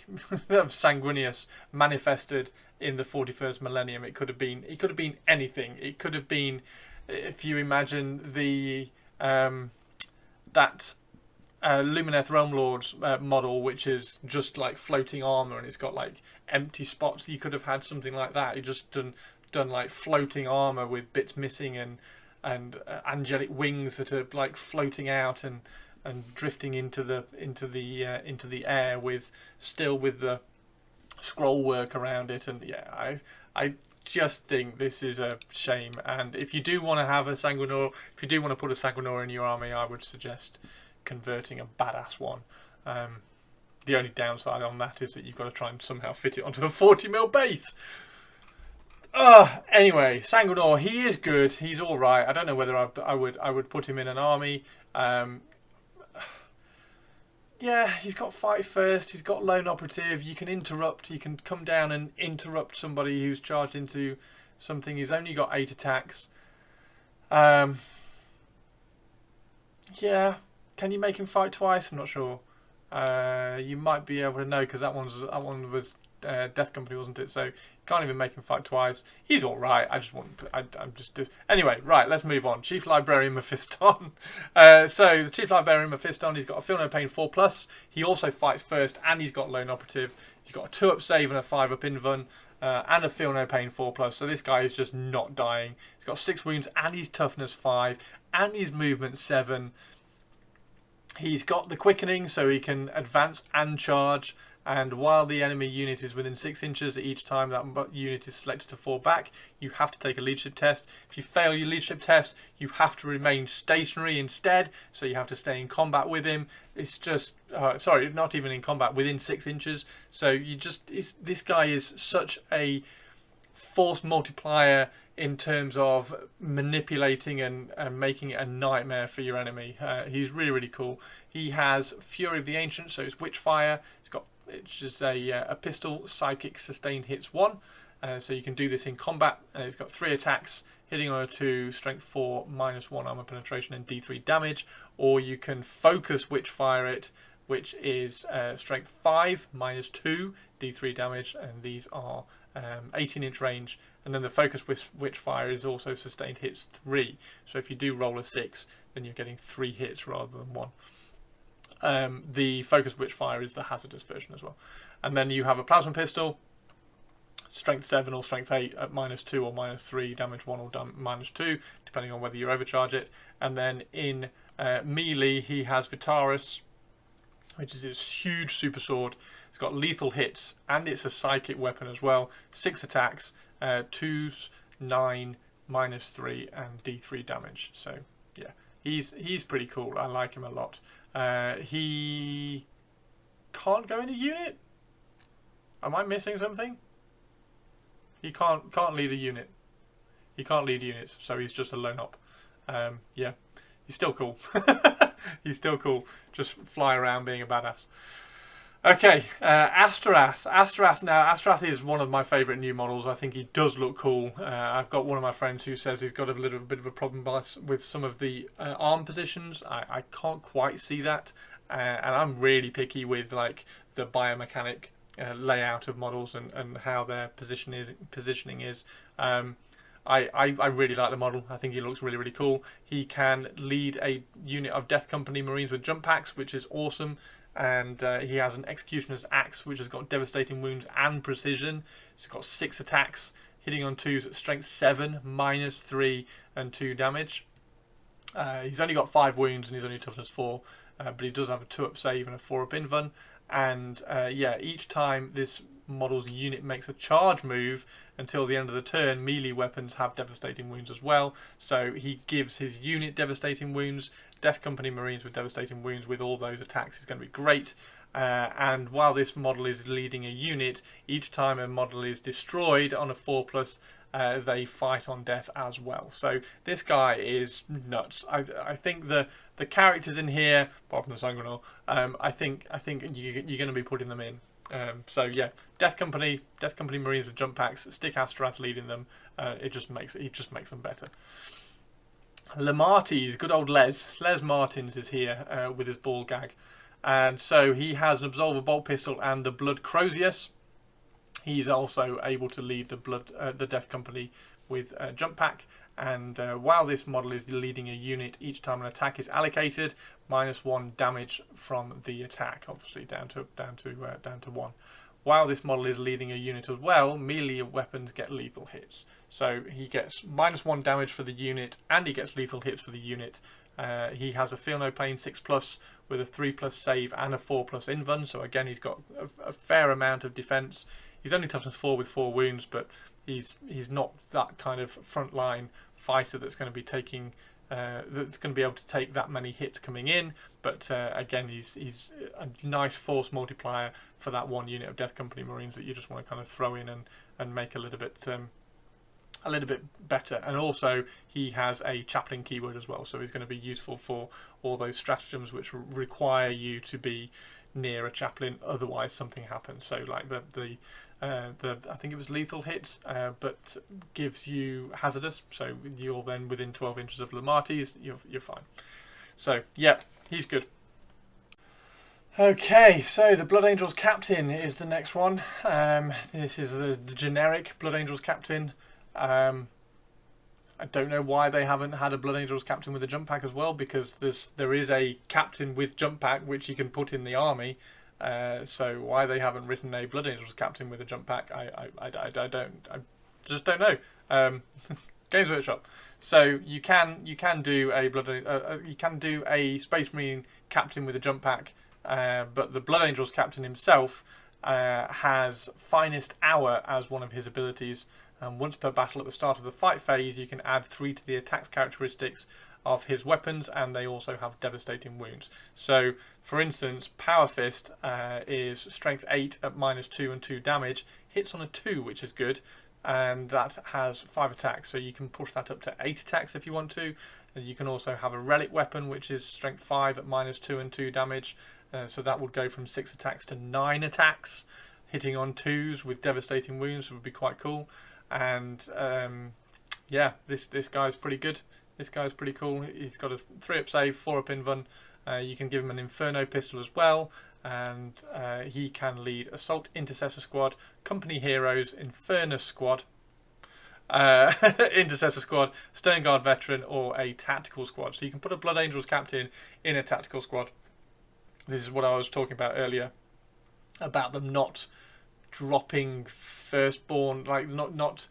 of Sanguinius manifested in the 41st millennium. It could have been anything. It could have been, if you imagine the that Lumineth Realm Lord's model, which is just like floating armor, and it's got like empty spots. You could have had something like that. You just done like floating armor with bits missing and angelic wings that are like floating out and drifting into the air with the scroll work around it. And yeah, I just think this is a shame. And if you do want to have a Sanguinor, if you do want to put a Sanguinor in your army, I would suggest converting a badass one. The only downside on that is that you've got to try and somehow fit it onto a 40mm base. Anyway, Sanguinor, he is good. He's all right. I don't know whether I would put him in an army. Yeah, he's got fight first. He's got lone operative. You can interrupt. You can come down and interrupt somebody who's charged into something. He's only got 8 attacks. Yeah. Can you make him fight twice? I'm not sure. You might be able to know, because that one was Death Company, wasn't it? So you can't even make him fight twice. He's all right. Anyway, right. Let's move on. Chief Librarian Mephiston. So the Chief Librarian Mephiston, he's got a Feel No Pain 4+. He also fights first, and he's got lone operative. He's got a 2-up save and a 5-up invuln. And a Feel No Pain 4+. So this guy is just not dying. He's got 6 wounds, and he's toughness 5, and his movement 7. He's got the quickening, so he can advance and charge. And while the enemy unit is within 6 inches, each time that unit is selected to fall back, you have to take a leadership test. If you fail your leadership test, you have to remain stationary instead. So you have to stay in combat with him. It's just, sorry, not even in combat, within 6 inches. So this guy is such a force multiplier in terms of manipulating and making it a nightmare for your enemy. He's really, really cool. He has Fury of the Ancients, so it's Witchfire. It's just a pistol, psychic, sustained hits 1. So you can do this in combat. It's got 3 attacks, hitting on a 2, strength 4, -1 armor penetration, and D3 damage. Or you can focus Witchfire it, which is strength 5, -2, D3 damage, and these are 18-inch range. And then the focus Witchfire is also sustained hits 3. So if you do roll a 6, then you're getting 3 hits rather than 1. The focus Witchfire is the hazardous version as well. And then you have a plasma pistol, strength 7 or strength 8 at -2 or -3, damage 1 or -2, depending on whether you overcharge it. And then in melee, he has Vitaris, which is this huge super sword. It's got lethal hits, and it's a psychic weapon as well. 6 attacks, 2s, 9, -3, and D3 damage. So yeah, he's pretty cool. I like him a lot. He can't go in a unit. Am I missing something? He can't lead a unit. He can't lead units, so he's just a lone op. Yeah, he's still cool. He's still cool. Just fly around being a badass. Okay, Astarath. Astarath is one of my favourite new models. I think he does look cool. I've got one of my friends who says he's got a little bit of a problem with some of the arm positions. I can't quite see that, and I'm really picky with like the biomechanic layout of models and how their positioning is. I really like the model. I think he looks really, really cool. He can lead a unit of Death Company Marines with jump packs, which is awesome. And he has an Executioner's Axe, which has got devastating wounds and precision. It's got 6 attacks, hitting on 2s at strength 7, -3 and 2 damage. He's only got 5 wounds and he's only toughness 4, but he does have a 2-up save and a 4-up invuln. And yeah, each time this model's unit makes a charge move until the end of the turn, melee weapons have devastating wounds as well. So he gives his unit devastating wounds. Death Company Marines with devastating wounds with all those attacks is going to be great. And while this model is leading a unit, each time a model is destroyed on a 4+, they fight on death as well. So this guy is nuts. I think the characters in here, apart from the Sanguinor, I think you're going to be putting them in. So yeah, Death Company Marines with jump packs, stick Astarath leading them. It just makes them better. Lamarties, good old Les Martins is here with his ball gag, and so he has an Absolver bolt pistol and the Blood Crozius. He's also able to lead the Death Company with Jump Pack, and while this model is leading a unit, each time an attack is allocated, -1 damage from the attack, obviously down to 1. While this model is leading a unit as well, melee weapons get lethal hits. So he gets -1 damage for the unit, and he gets lethal hits for the unit. He has a Feel No Pain 6+ with a 3+ save and a 4+ invuln. So again, he's got a fair amount of defense. He's only toughness 4 with 4 wounds, but he's not that kind of frontline fighter that's going to be taking that's going to be able to take that many hits coming in. But again, he's a nice force multiplier for that one unit of Death Company Marines that you just want to kind of throw in and make a little bit better. And also he has a chaplain keyword as well, so he's going to be useful for all those stratagems which require you to be near a chaplain, otherwise something happens. So like the I think it was lethal hits, but gives you hazardous, so you're then within 12 inches of Lamartis, you're fine. So yeah, he's good. Okay, so the Blood Angels Captain is the next one. This is the generic Blood Angels Captain. I don't know why they haven't had a Blood Angels Captain with a jump pack as well, because there is a captain with jump pack which you can put in the army. So why they haven't written a Blood Angels Captain with a jump pack, I just don't know. Games Workshop. So you can do a Space Marine Captain with a jump pack, but the Blood Angels Captain himself has Finest Hour as one of his abilities. Once per battle at the start of the fight phase, you can add 3 to the attack characteristics of his weapons, and they also have devastating wounds. So, for instance, Power Fist is Strength 8 at -2 and 2 damage, hits on a 2, which is good, and that has 5 attacks. So you can push that up to 8 attacks if you want to. And you can also have a Relic Weapon, which is Strength 5 at -2 and 2 damage. So that would go from 6 attacks to 9 attacks, hitting on 2s with devastating wounds. Would be quite cool. And yeah, this guy's pretty good. This guy's pretty cool. He's got a 3-up save, 4-up invuln. You can give him an Inferno pistol as well, and he can lead Assault Intercessor Squad, Company Heroes, Infernus Squad, Intercessor Squad, Stern Guard Veteran, or a Tactical Squad. So you can put a Blood Angels Captain in a Tactical Squad. This is what I was talking about earlier, about them not dropping Firstborn, like not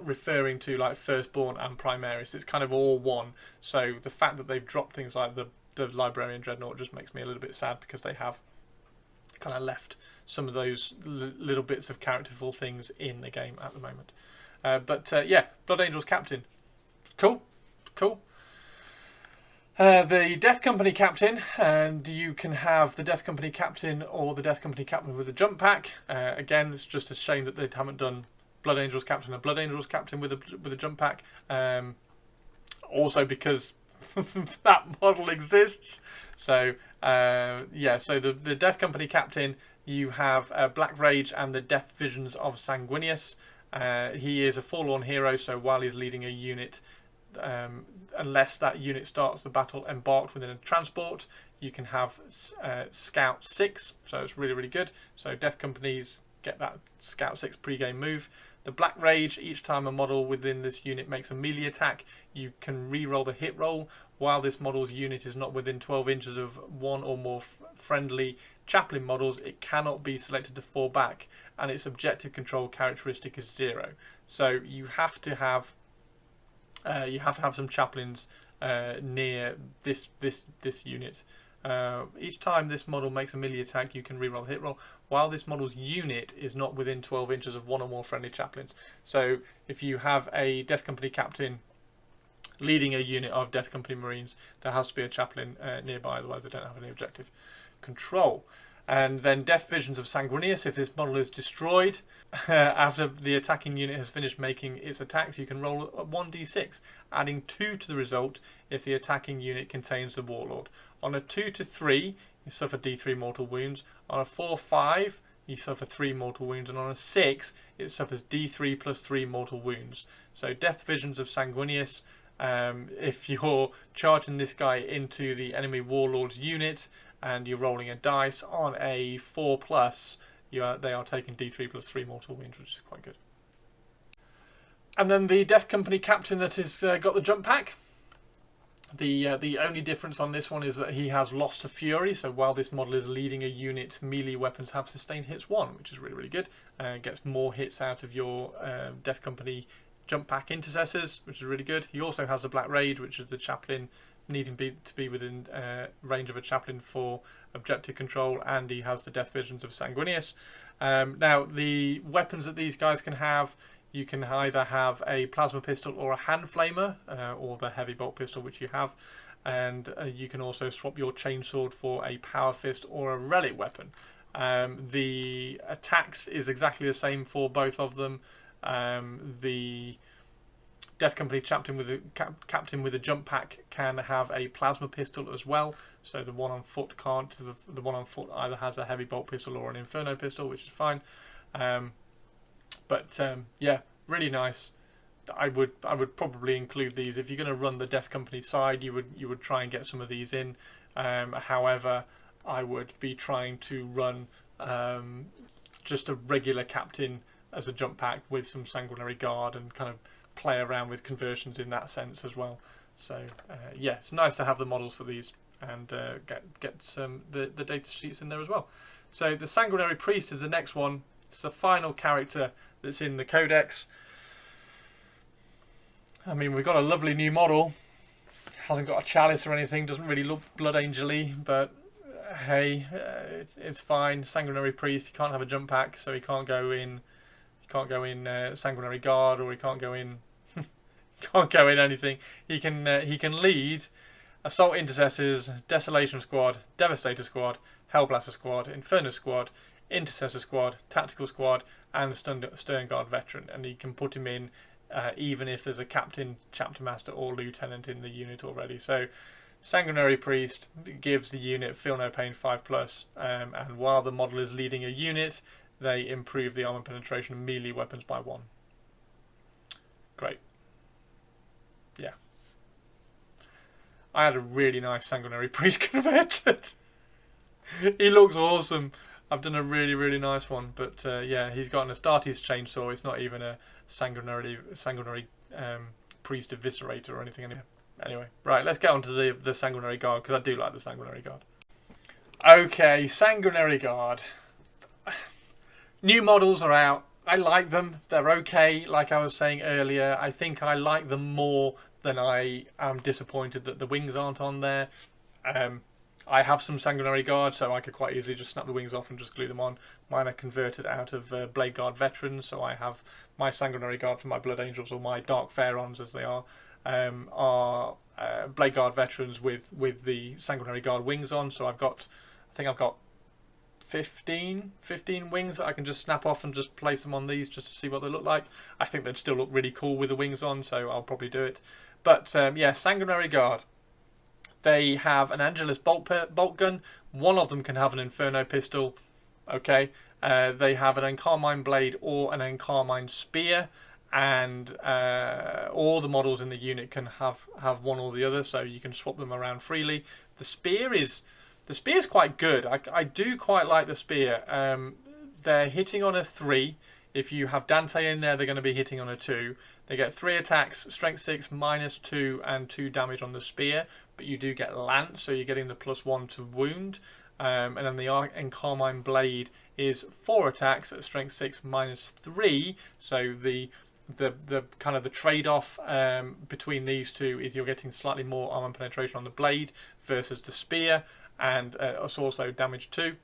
referring to like Firstborn and Primaris. It's kind of all one. So the fact that they've dropped things like the Librarian Dreadnought just makes me a little bit sad, because they have kind of left some of those little bits of characterful things in the game at the moment. But yeah, Blood Angels Captain, cool. The Death Company Captain, and you can have the Death Company Captain or the Death Company Captain with a jump pack. Again, it's just a shame that they haven't done Blood Angels Captain and Blood Angels Captain with a jump pack. Also because that model exists. So yeah, so the Death Company Captain, you have Black Rage and the Death Visions of Sanguinius. He is a forlorn hero, so while he's leading a unit, unless that unit starts the battle embarked within a transport, you can have Scout 6, so it's really good. So Death Companies get that Scout 6 pre-game move. The Black Rage, each time a model within this unit makes a melee attack, you can re-roll the hit roll. While this model's unit is not within 12 inches of one or more friendly chaplain models, it cannot be selected to fall back, and its objective control characteristic is 0. So you have to have some chaplains near this unit. Each time this model makes a melee attack, you can reroll the hit roll, while this model's unit is not within 12 inches of one or more friendly chaplains. So if you have a Death Company Captain leading a unit of Death Company Marines, there has to be a chaplain nearby, otherwise they don't have any objective control. And then Death Visions of Sanguinius, if this model is destroyed after the attacking unit has finished making its attacks, you can roll a 1d6, adding 2 to the result if the attacking unit contains the Warlord. On a 2 to 3, you suffer d3 mortal wounds. On a 4-5, you suffer 3 mortal wounds. And on a 6, it suffers d3 plus 3 mortal wounds. So Death Visions of Sanguinius, if you're charging this guy into the enemy Warlord's unit, and you're rolling a dice on a 4+, they are taking D3 plus 3 mortal wounds, which is quite good. And then the Death Company captain that has got the jump pack. The only difference on this one is that he has lost to Fury, so while this model is leading a unit, melee weapons have sustained hits 1, which is really, really good. Gets more hits out of your Death Company jump pack intercessors, which is really good. He also has the Black Rage, which is the chaplain needing to be within range of a chaplain for objective control, and he has the Death Visions of Sanguinius. Now, the weapons that these guys can have, you can either have a plasma pistol or a hand flamer, or the heavy bolt pistol, which you have, and you can also swap your chainsword for a power fist or a relic weapon. The attacks is exactly the same for both of them. The Death Company captain with a jump pack can have a plasma pistol as well. So the one on foot can't. The one on foot either has a heavy bolt pistol or an inferno pistol, which is fine. Yeah, really nice. I would probably include these if you're going to run the Death Company side. You would try and get some of these in. However, I would be trying to run just a regular captain as a jump pack with some Sanguinary Guard and kind of play around with conversions in that sense as well. So yeah, it's nice to have the models for these and get the data sheets in there as well. So the Sanguinary Priest is the next one. It's the final character that's in the Codex. I mean, we've got a lovely new model. Hasn't got a chalice or anything. Doesn't really look Blood Angel-y, but hey, it's fine. Sanguinary Priest. He can't have a jump pack, so he can't go in. He can't go in Sanguinary Guard, or he can't go in. Can't go in anything. He can lead Assault Intercessors, Desolation Squad, Devastator Squad, Hellblaster Squad, Inferno Squad, Intercessor Squad, Tactical Squad, and Stern Guard Veteran, and he can put him in even if there's a Captain, Chapter Master, or Lieutenant in the unit already. So Sanguinary Priest gives the unit Feel No Pain 5+, and while the model is leading a unit, they improve the armor penetration of melee weapons by 1. Great. Yeah. I had a really nice Sanguinary Priest converted. He looks awesome. I've done a really, really nice one, but yeah, he's got an Astartes chainsaw. It's not even a sanguinary Priest Eviscerator or anything. Anyway, right, let's get on to the Sanguinary Guard, because I do like the Sanguinary Guard. Okay, Sanguinary Guard. New models are out. I like them. They're okay. Like I was saying earlier, I think I like them more than I am disappointed that the wings aren't on there. I have some Sanguinary Guard, so I could quite easily just snap the wings off and just glue them on. Mine are converted out of Blade Guard Veterans, so I have my Sanguinary Guard for my Blood Angels, or my Dark Pharaons as they are Blade Guard Veterans with the Sanguinary Guard wings on. So I think I've got 15 wings that I can just snap off and just place them on these just to see what they look like. I think they'd still look really cool with the wings on, so I'll probably do it. But yeah, Sanguinary Guard. They have an Angelus bolt gun. One of them can have an Inferno pistol. Okay. They have an Encarmine blade or an Encarmine spear, and all the models in the unit can have one or the other, so you can swap them around freely. The spear's quite good. I do quite like the spear. They're hitting on a 3. If you have Dante in there, they're going to be hitting on a 2. They get 3 attacks, strength 6, -2, and 2 damage on the spear. But you do get lance, so you're getting the +1 to wound. And then the Encarmine blade is 4 attacks at strength 6, -3. So the kind of the trade-off between these two is you're getting slightly more armor penetration on the blade versus the spear, and it's also damage 2.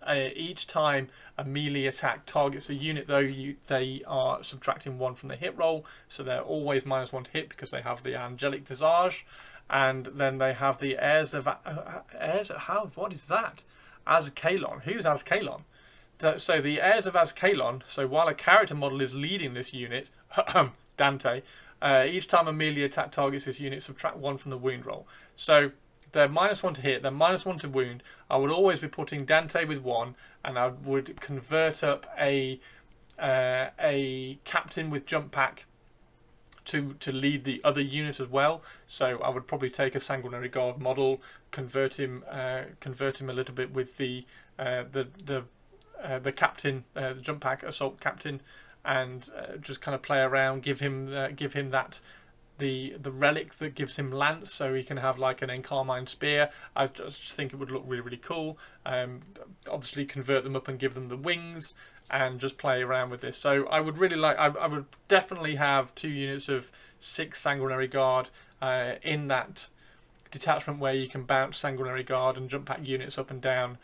Each time a melee attack targets a unit, though, they are subtracting 1 from the hit roll, so they're always -1 to hit because they have the angelic visage, and then they have the heirs of what is that? Azkalon. Who's Azkalon? So the heirs of Azkalon. So while a character model is leading this unit, Dante, each time a melee attack targets this unit, subtract 1 from the wound roll. So they're -1 to hit, they're -1 to wound. I would always be putting Dante with 1, and I would convert up a captain with jump pack to lead the other unit as well. So I would probably take a Sanguinary Guard model, convert him a little bit with the the captain, the jump pack assault captain, and just kind of play around. Give him that the relic that gives him lance, so he can have like an Encarmine spear. I just think it would look really, really cool. Obviously convert them up and give them the wings, and just play around with this. So I would really like, I would definitely have 2 units of 6 Sanguinary Guard in that detachment where you can bounce Sanguinary Guard and jump pack units up and down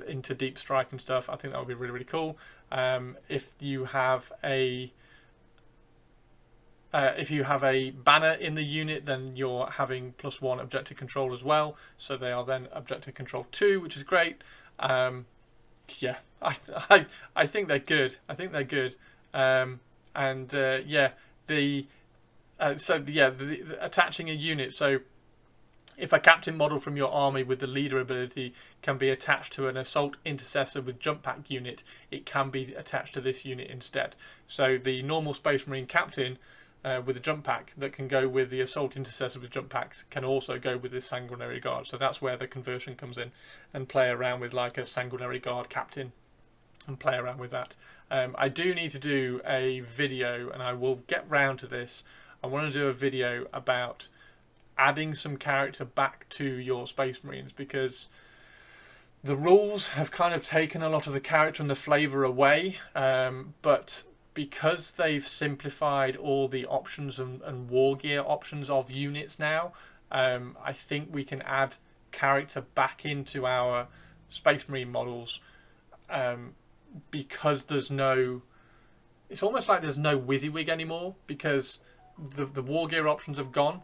into deep strike and stuff. I think that would be really, really cool. If you have a banner in the unit, then you're having +1 objective control as well. So they are then objective control 2, which is great. Yeah, I think they're good. I think they're good. Yeah, the attaching a unit. So if a captain model from your army with the leader ability can be attached to an assault intercessor with jump pack unit, it can be attached to this unit instead. So the normal Space Marine captain with a jump pack that can go with the assault intercessor with jump packs can also go with this Sanguinary Guard. So that's where the conversion comes in, and play around with like a Sanguinary Guard captain and play around with that. I do need to do a video, and I will get round to this. I want to do a video about adding some character back to your Space Marines, because the rules have kind of taken a lot of the character and the flavour away, but because they've simplified all the options and war gear options of units now, I think we can add character back into our Space Marine models, because there's no... It's almost like there's no WYSIWYG anymore, because the war gear options have gone.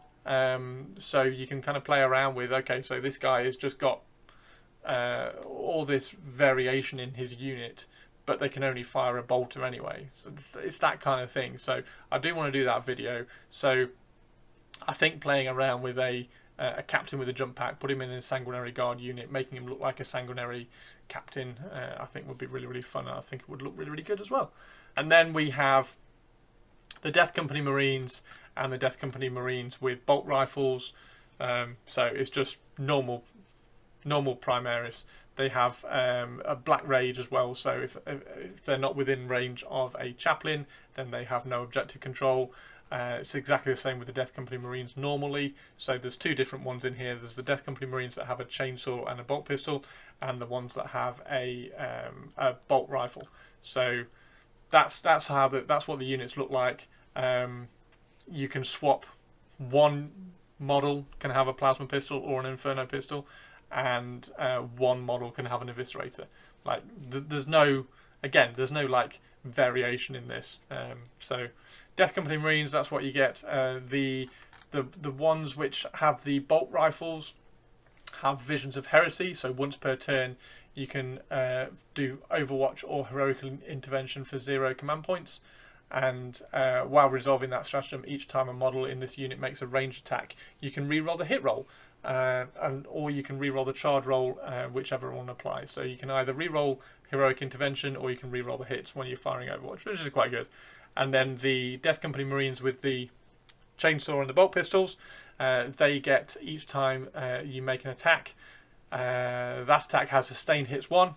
So you can kind of play around with, okay, so this guy has just got all this variation in his unit, but they can only fire a bolter anyway. So it's that kind of thing. So I do want to do that video. So I think playing around with a captain with a jump pack, put him in a Sanguinary Guard unit, making him look like a Sanguinary captain, I think would be really, really fun. And I think it would look really, really good as well. And then we have the Death Company Marines and the Death Company Marines with bolt rifles. So it's just normal Primaris. They have a Black Rage as well, so if they're not within range of a chaplain, then they have no objective control. It's exactly the same with the Death Company Marines normally. So there's 2 different ones in here. There's the Death Company Marines that have a chainsaw and a bolt pistol, and the ones that have a bolt rifle. So that's what the units look like. You can swap, one model can have a plasma pistol or an inferno pistol, and one model can have an eviscerator. Like there's no like variation in this. So Death Company Marines, that's what you get. The ones which have the bolt rifles have Visions of Heresy. So once per turn you can do Overwatch or Heroic Intervention for 0 command points. And while resolving that stratagem, each time a model in this unit makes a ranged attack, you can reroll the hit roll, or you can reroll the charge roll, whichever one applies. So you can either reroll Heroic Intervention, or you can reroll the hits when you're firing Overwatch, which is quite good. And then the Death Company Marines with the chainsaw and the bolt pistols, they get, each time you make an attack, that attack has sustained hits 1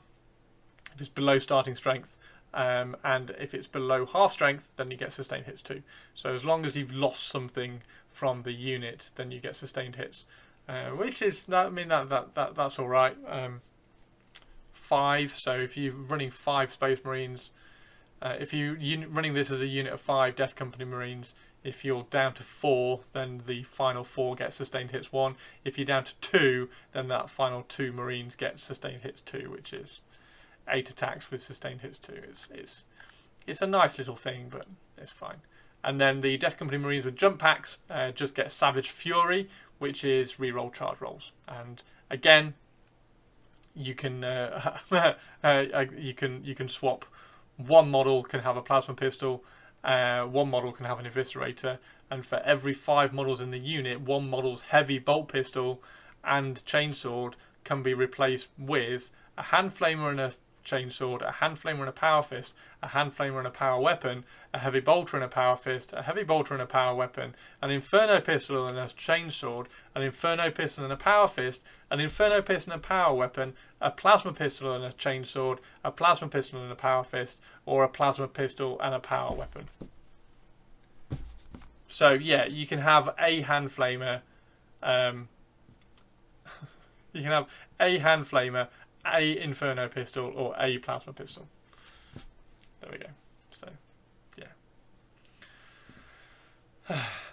if it's below starting strength. And if it's below half strength, then you get sustained hits 2. So as long as you've lost something from the unit, then you get sustained hits, which is, I mean, that's all right. 5. So if you're running 5 Space Marines, if you're running this as a unit of 5 Death Company Marines, if you're down to 4, then the final 4 get sustained hits 1. If you're down to 2, then that final 2 Marines get sustained hits 2, which is 8 attacks with sustained hits 2. It's a nice little thing, but it's fine. And then the Death Company Marines with jump packs just get Savage Fury, which is reroll charge rolls. And again, you can you can swap. One model can have a plasma pistol, one model can have an eviscerator, and for every 5 models in the unit, one model's heavy bolt pistol and chainsword can be replaced with a hand flamer and a chainsword, a hand flamer and a power fist, a hand flamer and a power weapon, a heavy bolter and a power fist, a heavy bolter and a power weapon, an inferno pistol and a chainsword, an inferno pistol and a power fist, an inferno pistol and a power weapon, a plasma pistol and a chainsword, a plasma pistol and a power fist, or a plasma pistol and a power weapon. So yeah, you can have a hand flamer. You can have a hand flamer, a inferno pistol, or a plasma pistol. There we go. So yeah.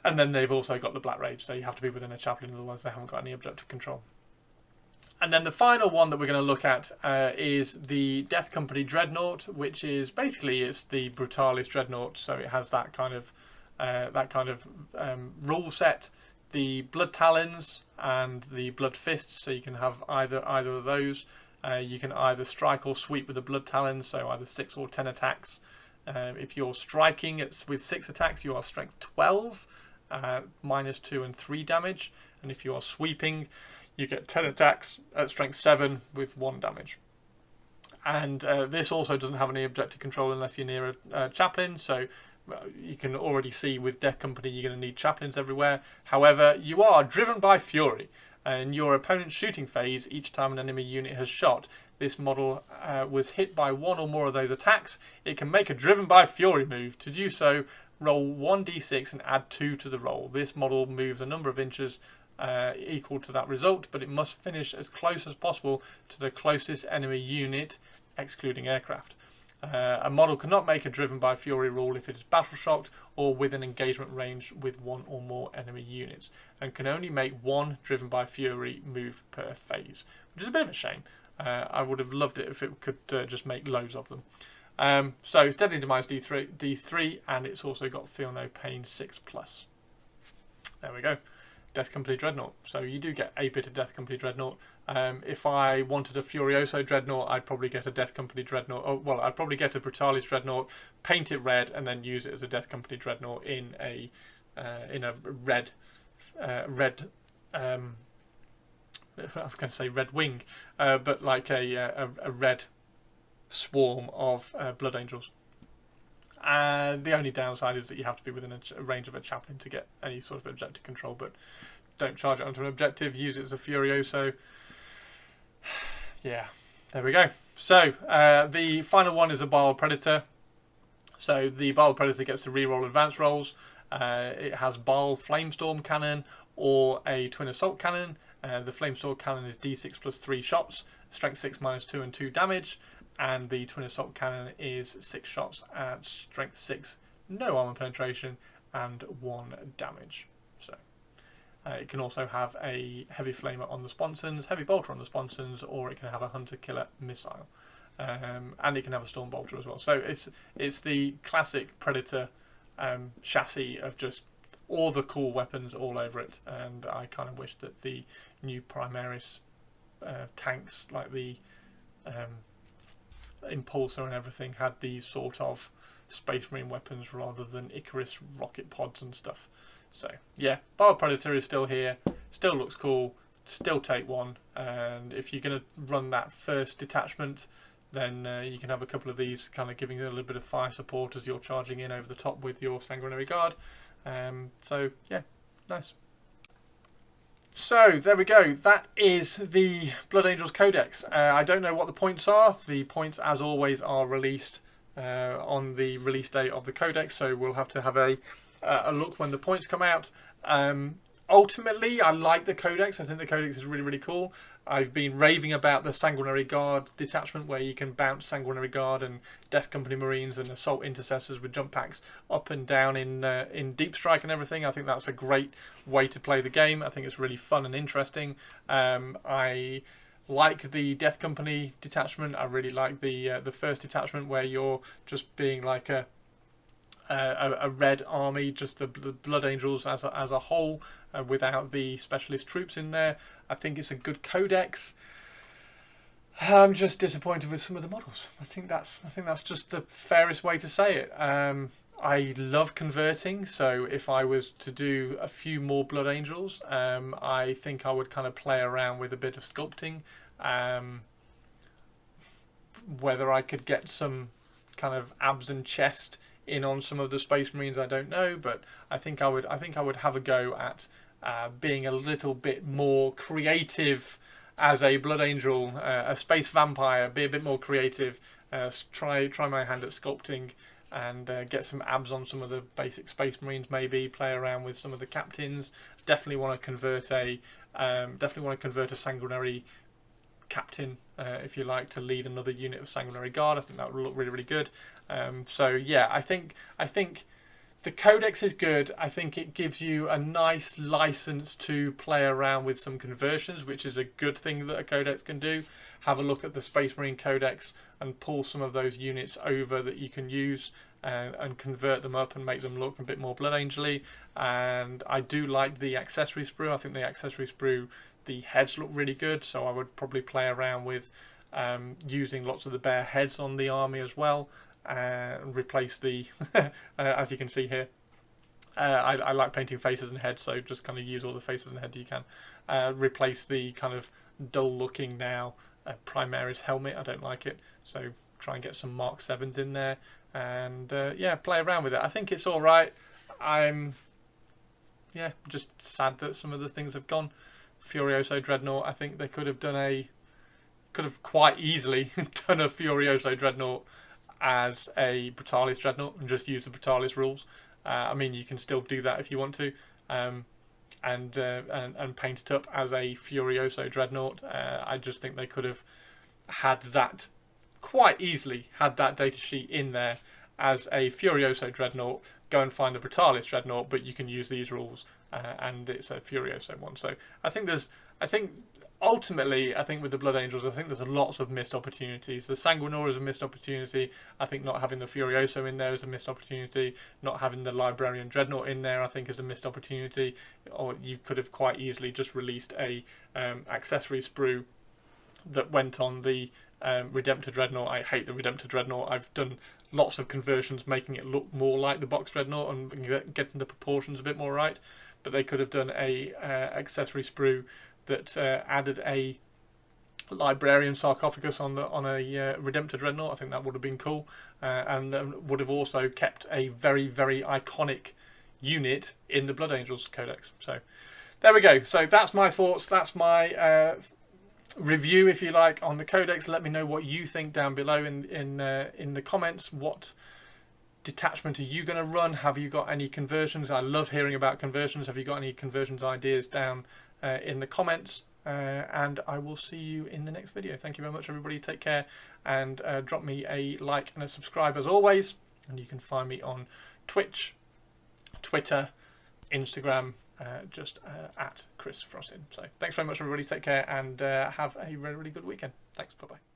And then they've also got the Black Rage, so you have to be within a chaplain, otherwise they haven't got any objective control. And then the final one that we're going to look at is the Death Company Dreadnought, which is basically it's the Brutalis Dreadnought, so it has that kind of rule set. The Blood Talons and the Blood Fists, so you can have either of those. You can either strike or sweep with the Blood Talons, so either 6 or 10 attacks. If you're striking with 6 attacks, you are strength 12, -2 and 3 damage. And if you are sweeping, you get 10 attacks at strength 7 with 1 damage. And this also doesn't have any objective control unless you're near a chaplain, so you can already see with Death Company you're going to need chaplains everywhere. However, you are driven by fury. In your opponent's shooting phase, each time an enemy unit has shot, this model was hit by 1 or more of those attacks, it can make a driven by fury move. To do so, roll 1d6 and add 2 to the roll. This model moves a number of inches equal to that result, but it must finish as close as possible to the closest enemy unit, excluding aircraft. A model cannot make a driven by fury rule if it is battle shocked or within engagement range with 1 or more enemy units, and can only make 1 driven by fury move per phase, which is a bit of a shame. I would have loved it if it could just make loads of them. So it's Deadly Demise D3, and it's also got Feel No Pain 6+. There we go. Death Company Dreadnought. So you do get a bit of Death Company Dreadnought. If I wanted a Furioso Dreadnought, I'd probably get a Death Company Dreadnought. Oh, well, I'd probably get a Brutalis Dreadnought, paint it red, and then use it as a Death Company Dreadnought in a red. I was going to say red wing, but like a red swarm of Blood Angels. The only downside is that you have to be within a range of a chaplain to get any sort of objective control, but don't charge it onto an objective, use it as a Furioso. Yeah, there we go. So the final one is a Bile Predator. So the Bile Predator gets to reroll advanced rolls. It has Bile Flamestorm Cannon or a Twin Assault Cannon. The Flamestorm Cannon is d6 plus 3 shots, strength 6 -2 and 2 damage. And the Twin Assault Cannon is 6 shots at strength 6, no armor penetration, and 1 damage. So it can also have a Heavy Flamer on the sponsons, Heavy Bolter on the sponsons, or it can have a Hunter Killer missile, and it can have a Storm Bolter as well. So it's the classic Predator chassis of just all the cool weapons all over it. And I kind of wish that the new Primaris tanks, like the Impulsor and everything, had these sort of Space Marine weapons rather than Icarus rocket pods and stuff. So yeah, Bile Predator is still here, still looks cool, still take 1, and if you're going to run that first detachment, then you can have a couple of these kind of giving you a little bit of fire support as you're charging in over the top with your Sanguinary Guard. So yeah, nice. So there we go, that is the Blood Angels Codex. I don't know what the points are. The points, as always, are released on the release date of the Codex, so we'll have to have a look when the points come out. Ultimately, I like the Codex. I think the Codex is really, really cool. I've been raving about the Sanguinary Guard detachment, where you can bounce Sanguinary Guard and Death Company Marines and Assault Intercessors with jump packs up and down in Deep Strike and everything. I think that's a great way to play the game. I think it's really fun and interesting. I like the Death Company detachment. I really like the first detachment, where you're just being like a red army, just the Blood Angels as a whole, without the specialist troops in there. I think it's a good codex. I'm just disappointed with some of the models. I think that's just the fairest way to say it. I love converting, so if I was to do a few more Blood Angels, I think I would kind of play around with a bit of sculpting. Whether I could get some kind of abs and chest in on some of the Space Marines, I don't know, but I think I would have a go at being a little bit more creative as a Blood Angel, a space vampire. Be a bit more creative. Try my hand at sculpting and get some abs on some of the basic Space Marines. Maybe play around with some of the captains. Definitely want to convert a sanguinary captain, if you like, to lead another unit of Sanguinary Guard. I think that would look really, really good. So yeah, I think the Codex is good. I think it gives you a nice license to play around with some conversions, which is a good thing that a Codex can do. Have a look at the Space Marine Codex and pull some of those units over that you can use and convert them up and make them look a bit more Blood Angel-y. And I do like the accessory sprue. I think the accessory sprue, the heads look really good, so I would probably play around with using lots of the bear heads on the army as well, and replace the as you can see here, I like painting faces and heads, so just kind of use all the faces and head you can. Replace the kind of dull looking now Primaris helmet. I don't like it, so try and get some Mark 7s in there, and yeah, play around with it. I think it's all right. I'm just sad that some of the things have gone. Furioso Dreadnought, I think they could have quite easily done a Furioso Dreadnought as a Brutalis Dreadnought and just use the Brutalis rules. I mean, you can still do that if you want to, and paint it up as a Furioso Dreadnought. I just think they could have had that quite easily, had that datasheet in there as a Furioso Dreadnought. Go and find the Brutalis Dreadnought, but you can use these rules, and it's a Furioso one. So I think ultimately, with the Blood Angels, I think there's lots of missed opportunities. The Sanguinor is a missed opportunity. I think not having the Furioso in there is a missed opportunity. Not having the Librarian Dreadnought in there, I think, is a missed opportunity. Or you could have quite easily just released a accessory sprue that went on the Redemptor Dreadnought. I hate the Redemptor Dreadnought. I've done lots of conversions making it look more like the box Dreadnought and getting the proportions a bit more right. But they could have done a accessory sprue that added a Librarian sarcophagus on a Redemptor Dreadnought. I think that would have been cool, and would have also kept a very, very iconic unit in the Blood Angels Codex. So there we go. So that's my thoughts. That's my review, if you like, on the Codex. Let me know what you think down below in the comments. What detachment are you going to run? Have you got any conversions? I love hearing about conversions. Have you got any conversions ideas down in the comments? And I will see you in the next video. Thank you very much, everybody. Take care, and drop me a like and a subscribe as always. And you can find me on Twitch, Twitter, Instagram, just at Chris Frossin. So thanks very much, everybody. Take care, and have a really, really good weekend. Thanks. Bye-bye.